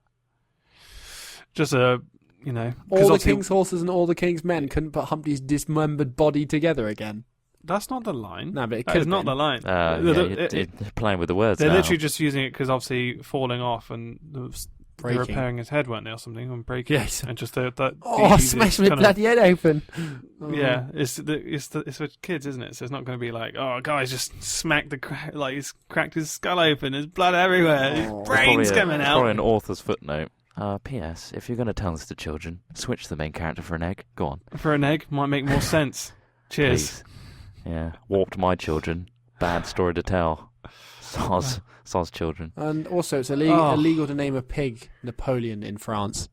Just all the All the king's horses and all the king's men couldn't put Humpty's dismembered body together again. That's not the line. No, but it That could is not the line. You're playing with the words They're now. literally just using it because obviously falling off and they're Breaking. repairing his head, weren't they, or something, and breaking. Yes. And just that. Oh, smash my bloody head open. Yeah, it's for kids, isn't it? So it's not going to be like, oh, guys, just smacked he's cracked his skull open, there's blood everywhere, his brains coming out. Probably an author's footnote. P.S. If you're going to tell this to children, switch the main character for an egg. Go on. For an egg might make more sense. Cheers. Please. Yeah. Warped my children. Bad story to tell. Soz children. And also, it's illegal to name a pig Napoleon in France.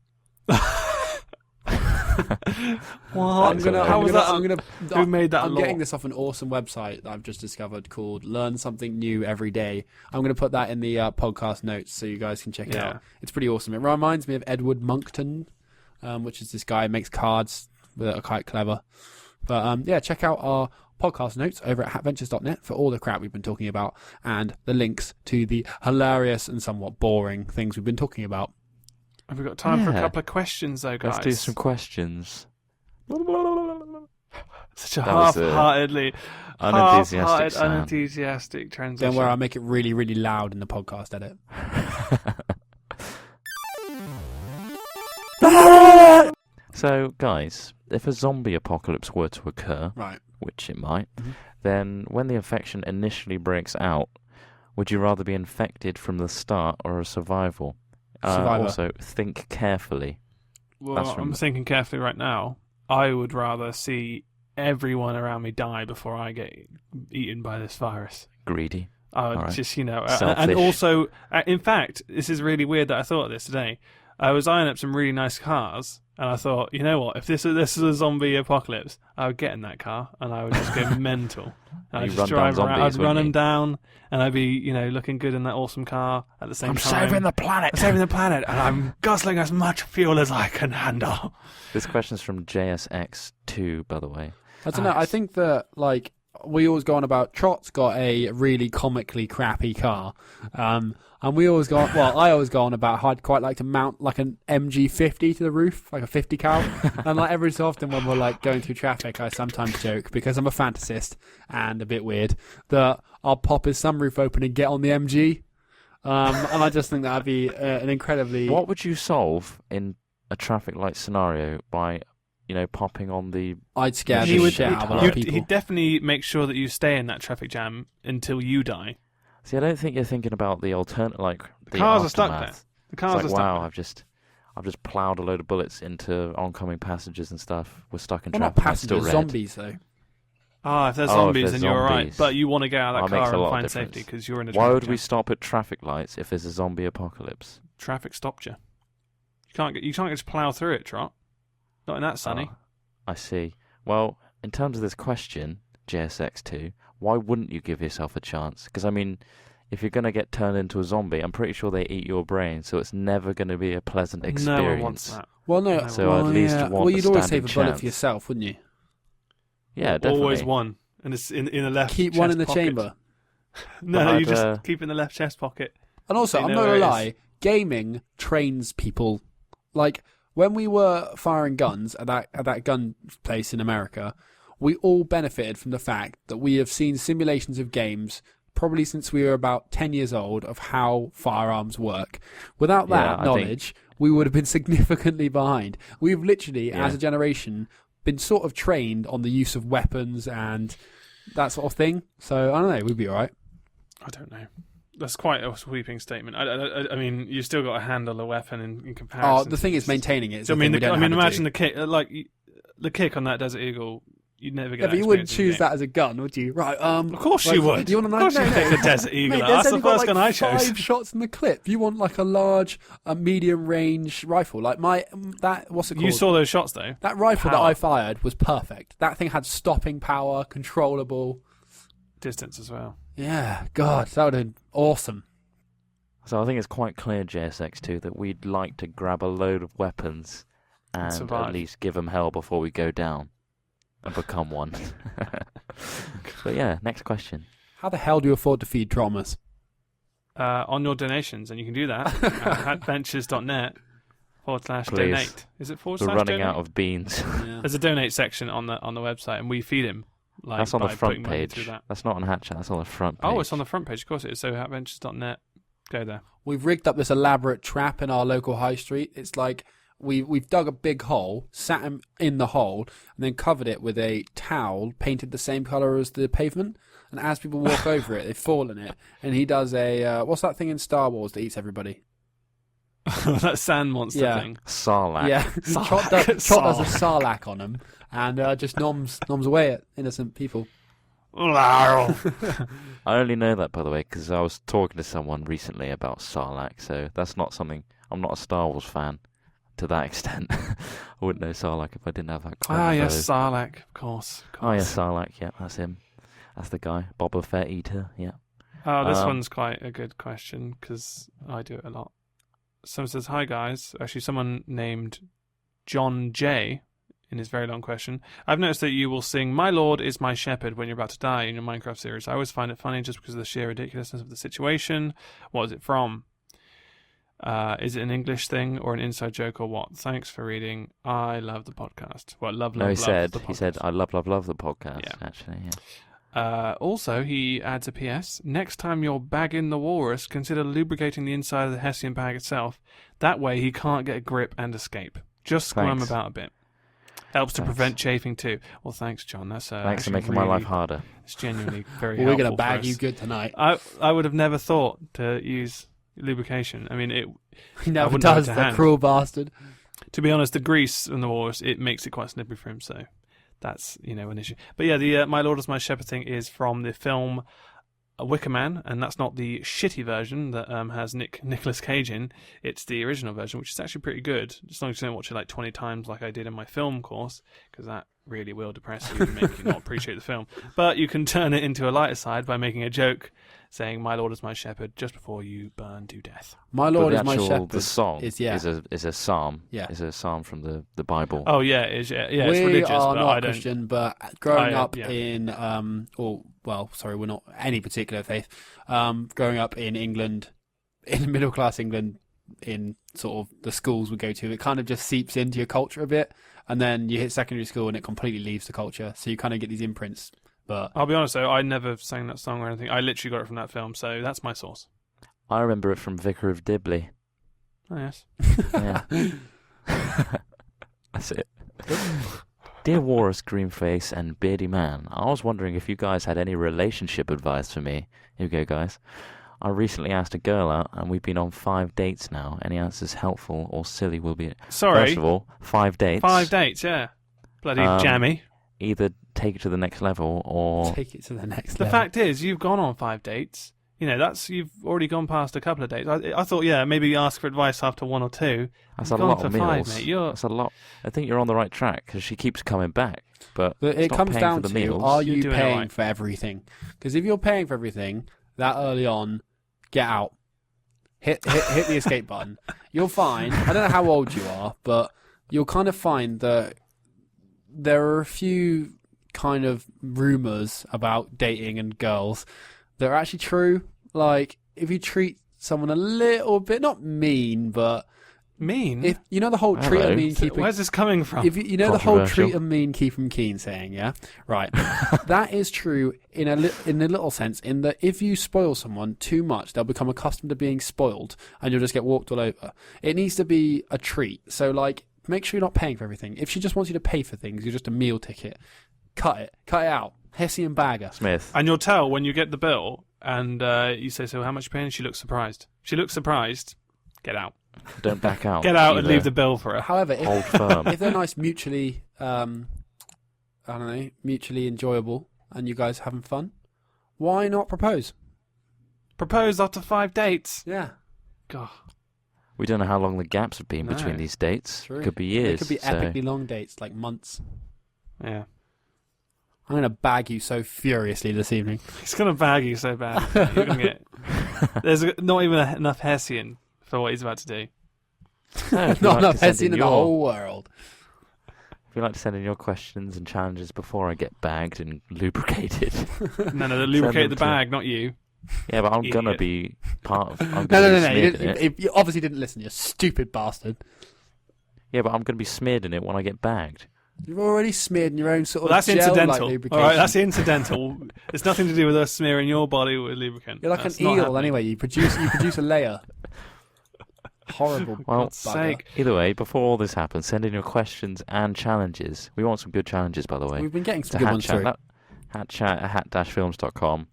What? Who made that I'm law? getting this off an awesome website that I've just discovered called Learn Something New Every Day. I'm going to put that in the podcast notes so you guys can check it out. It's pretty awesome. It reminds me of Edward Monckton, which is this guy who makes cards that are quite clever. But check out our podcast notes over at hatventures.net for all the crap we've been talking about and the links to the hilarious and somewhat boring things we've been talking about. Have we got time for a couple of questions, though, guys? Let's do some questions. Such a That was half-heartedly unenthusiastic transition. Don't worry, I'll make it really, really loud in the podcast edit. So, guys, if a zombie apocalypse were to occur, Right. which it might, then when the infection initially breaks out, would you rather be infected from the start or a survival? Survivor. Also, think carefully. Well, I'm thinking carefully right now. I would rather see everyone around me die before I get eaten by this virus. Greedy. I would All right. just, and Selfish. also, in fact, this is really weird that I thought of this today. I was eyeing up some really nice cars, and I thought, you know what? If this is a zombie apocalypse, I would get in that car and I would just go mental. And I'd just drive around. I'd run them down, and I'd be, looking good in that awesome car at the same time. I'm saving the planet. I'm saving the planet, and I'm guzzling as much fuel as I can handle. This question's from JSX2, by the way. I don't know. I think that, we always go on about Trot's got a really comically crappy car. And we always go on, I always go on about how I'd quite like to mount like an MG50 to the roof, like a 50 cal. And every so often when we're going through traffic, I sometimes joke, because I'm a fantasist and a bit weird, that I'll pop his sunroof open and get on the MG. And I just think that'd be an incredibly... What would you solve in a traffic light scenario by, popping on the... I'd scare the shit out of a lot of people. He'd definitely make sure that you stay in that traffic jam until you die. See, I don't think you're thinking about the alternate, the cars aftermath. are stuck there. The cars are stuck wow, there. I've just ploughed a load of bullets into oncoming passengers and stuff. We're stuck in Well, not traffic. passengers, I'm still red. zombies though. If there's zombies, if then there's you're alright. zombies. But you want to get out of that That makes car a lot and of find difference. safety because you're in a Why traffic would jam. we stop at traffic lights if there's a zombie apocalypse? Traffic stopped you. You can't just plough through it, Trot. Not in that sunny. I see. Well, in terms of this question, JSX2, why wouldn't you give yourself a chance? Because, if you're going to get turned into a zombie, I'm pretty sure they eat your brain, so it's never going to be a pleasant experience. No one wants that. Well, no. So at least want well, you'd a always standing save a bullet chance. for yourself, wouldn't you? Yeah, definitely. Always one. And it's in the left Keep chest one in the pocket. chamber. No, But you just keep it in the left chest pocket. And also, So you I'm know not where going to it lie, is. gaming trains people. When we were firing guns at that gun place in America, we all benefited from the fact that we have seen simulations of games probably since we were about 10 years old of how firearms work. Without that knowledge, we would have been significantly behind. We've literally, as a generation, been sort of trained on the use of weapons and that sort of thing. So, I don't know, we'd be all right. I don't know. That's quite a sweeping statement. I mean, you still got to handle a weapon in comparison. Oh, the thing is maintaining it. So, imagine the kick, the kick on that Desert Eagle you'd never get Yeah, that but you wouldn't experience in the choose game. that as a gun, would you? Right. Of course you would. Do you want to Of course you'd take the Desert Eagle. Mate, That's there's the only got, first gun I chose. 5 shots in the clip. You want like a large, medium range rifle, like what's it called? You saw those shots though. That rifle that Power. I fired was perfect. That thing had stopping power, controllable. Distance as well. Yeah, God, that would have been awesome. So I think it's quite clear, JSX2, that we'd like to grab a load of weapons and survive. at least give them hell before we go down and become one. But yeah, next question. How the hell do you afford to feed traumas? On your donations, and you can do that at hatventures.net/donate. Please. Is it / We're running donate? out of beans. Yeah. There's a donate section on the website, and we feed him. Like, That's on the by front putting money page. through that. That's not on Hatchet, that's on the front page. Oh, it's on the front page. Of course it is. So hatventures.net. Go there. We've rigged up this elaborate trap in our local high street. It's like we've dug a big hole, sat him in the hole, and then covered it with a towel painted the same colour as the pavement. And as people walk over it, they fall in it. And he does a what's that thing in Star Wars that eats everybody? That sand monster Yeah. thing. Sarlacc. Yeah, Trot does a Sarlacc. sarlacc on him, and just noms away at innocent people. I only know that, by the way, because I was talking to someone recently about Sarlacc, so that's not something... I'm not a Star Wars fan to that extent. I wouldn't know Sarlacc if I didn't have that comment. Ah, yes, Sarlacc, of course. Oh, yeah, Sarlacc, yeah, that's him. That's the guy. Boba Fett eater, yeah. Oh, this one's quite a good question, because I do it a lot. Someone says, hi guys. Actually, someone named John J. in his very long question. I've noticed that you will sing My Lord is My Shepherd when you're about to die in your Minecraft series. I always find it funny just because of the sheer ridiculousness of the situation. What is it from? Is it an English thing or an inside joke or what? Thanks for reading. I love the podcast. Well, love No, he the said, podcast. I love the podcast, Yeah. actually, yeah. Also, he adds a PS. Next time you're bagging the walrus, consider lubricating the inside of the Hessian bag itself. That way he can't get a grip and escape. Just squirm Thanks. about a bit. Helps to Thanks. prevent chafing too. Well, thanks, John. That's Thanks for actually making my really- life harder. It's genuinely very We're helpful. going to bag for you us. good tonight. I would have never thought to use lubrication. I mean, He never wouldn't have does, it to that hand. cruel bastard. to be honest, the grease and the walrus, it makes it quite slippery for him. So that's an issue. But yeah, the My Lord is My Shepherd thing is from the film Wicker Man, and that's not the shitty version that has Nicolas Cage in. It's the original version, which is actually pretty good. As long as you don't watch it like 20 times like I did in my film course, because that really will depress you and make you not appreciate the film. But you can turn it into a lighter side by making a joke saying My Lord is My Shepherd just before you burn to death. My Lord But is My Shepherd. the song is a psalm. Yeah. Is a psalm from the Bible. Oh yeah, it's it's we religious, are but not I don't. Christian, but growing up yeah. in, we're not any particular faith. Growing up in England, in middle class England, in sort of the schools we go to, it kind of just seeps into your culture a bit, and then you hit secondary school and it completely leaves the culture. So you kind of get these imprints. But I'll be honest though, I never sang that song or anything. I literally got it from that film, so that's my source. I remember it from Vicar of Dibley. Oh yes. Yeah. That's it. Dear Walrus, Greenface, and Beardy Man, I was wondering if you guys had any relationship advice for me. Here we go, guys. I recently asked a girl out, and we've been on 5 dates now. Any answers helpful or silly will be... Sorry. First of all, 5 dates. 5 dates, yeah. Bloody jammy. Either take it to the next level or... take it to the next The level. fact is, you've gone on 5 dates. You've already gone past a couple of dates. I thought, yeah, maybe ask for advice after 1 or 2. That's You've a gone lot for of 5, meals. mate. That's a lot. I think you're on the right track because she keeps coming back. But But it's it not comes paying down for the to, meals. are You're you doing it paying right. for everything? Because if you're paying for everything that early on, get out. Hit the escape button. You'll find, I don't know how old you are, but you'll kind of find that there are a few kind of rumours about dating and girls that are actually true. Like, if you treat someone a little bit, not mean, but Mean? if you know the whole treat Hello. and mean, keep Where's this coming from? if you know the whole Controversial. treat and mean, keep 'em keen saying, yeah? Right. That is true in a little sense, in that if you spoil someone too much, they'll become accustomed to being spoiled and you'll just get walked all over. It needs to be a treat. So, like, make sure you're not paying for everything. If she just wants you to pay for things, you're just a meal ticket. Cut it out. Hessian bagger. Smith. And you'll tell when you get the bill and you say, so how much you paying? She looks surprised. Get out. Don't back out. Get out and either. leave the bill for her. However, Hold firm. if they're nice, mutually I don't know, mutually enjoyable and you guys having fun, why not propose? Propose after 5 dates. Yeah. God. We don't know how long the gaps have been between these dates. True. Could be years. It could be epically long dates, like months. Yeah. I'm going to bag you so furiously this evening. He's going to bag you so bad. You're gonna get... There's not even enough Hessian for what he's about to do. No, if you'd Not like enough to send Hessian in your- the whole world. If you'd like to send in your questions and challenges before I get bagged and lubricated. No, lubricate the them to- bag, not you. Yeah, but I'm going to Idiot. be part of... I'm No. gonna be You, smeared in it. you obviously didn't listen, you stupid bastard. Yeah, but I'm going to be smeared in it when I get bagged. You've already smeared in your own sort Well, of that's incidental. lubrication. All right, that's incidental. It's nothing to do with us smearing your body with lubricant. You're like That's an not eel happening. anyway. You produce a layer. Horrible. Well, God's sake. Either way, before all this happens, send in your questions and challenges. We want some good challenges, by the way. We've been getting To some good ones through. hatchat@hat-films.com,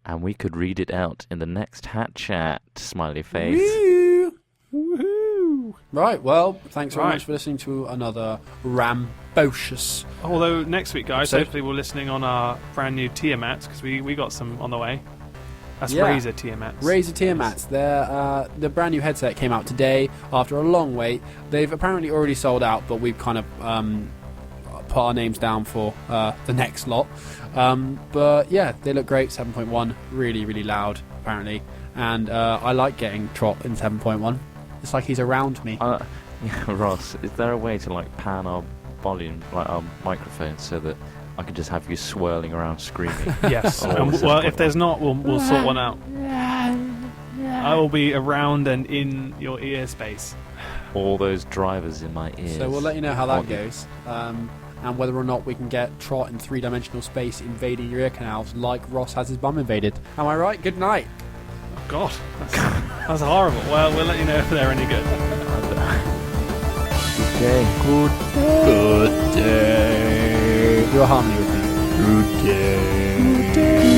and we could read it out in the next Hat Chat. Smiley face. Woo! Woohoo! Right, well, thanks very Right. much for listening to another rambunctious. Although next week, guys, Episode. hopefully we're listening on our brand new Tiamats because we got some on the way. That's Yeah. Razer Tiamats. Razer Tiamats. The brand new headset came out today after a long wait. They've apparently already sold out, but we've kind of put our names down for the next lot. But yeah, they look great. 7.1, really, really loud, apparently. And I like getting Trot in 7.1. It's like he's around me. Yeah, Ross, is there a way to like pan our volume, like our microphones, so that I can just have you swirling around screaming? Yes. Oh, And, it's well, 7.1. if there's not, we'll sort one out. I will be around and in your ear space. All those drivers in my ears. So we'll let you know how that Want you- goes. And whether or not we can get Trot in three-dimensional space invading your ear canals like Ross has his bum invaded. Am I right? Good night. Oh, God. That's horrible. Well, we'll let you know if they're any good. Okay. Good day. Do a harmony with me. Good day.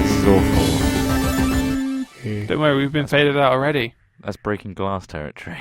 This is awful. Don't worry, we've been faded out already. That's breaking glass territory.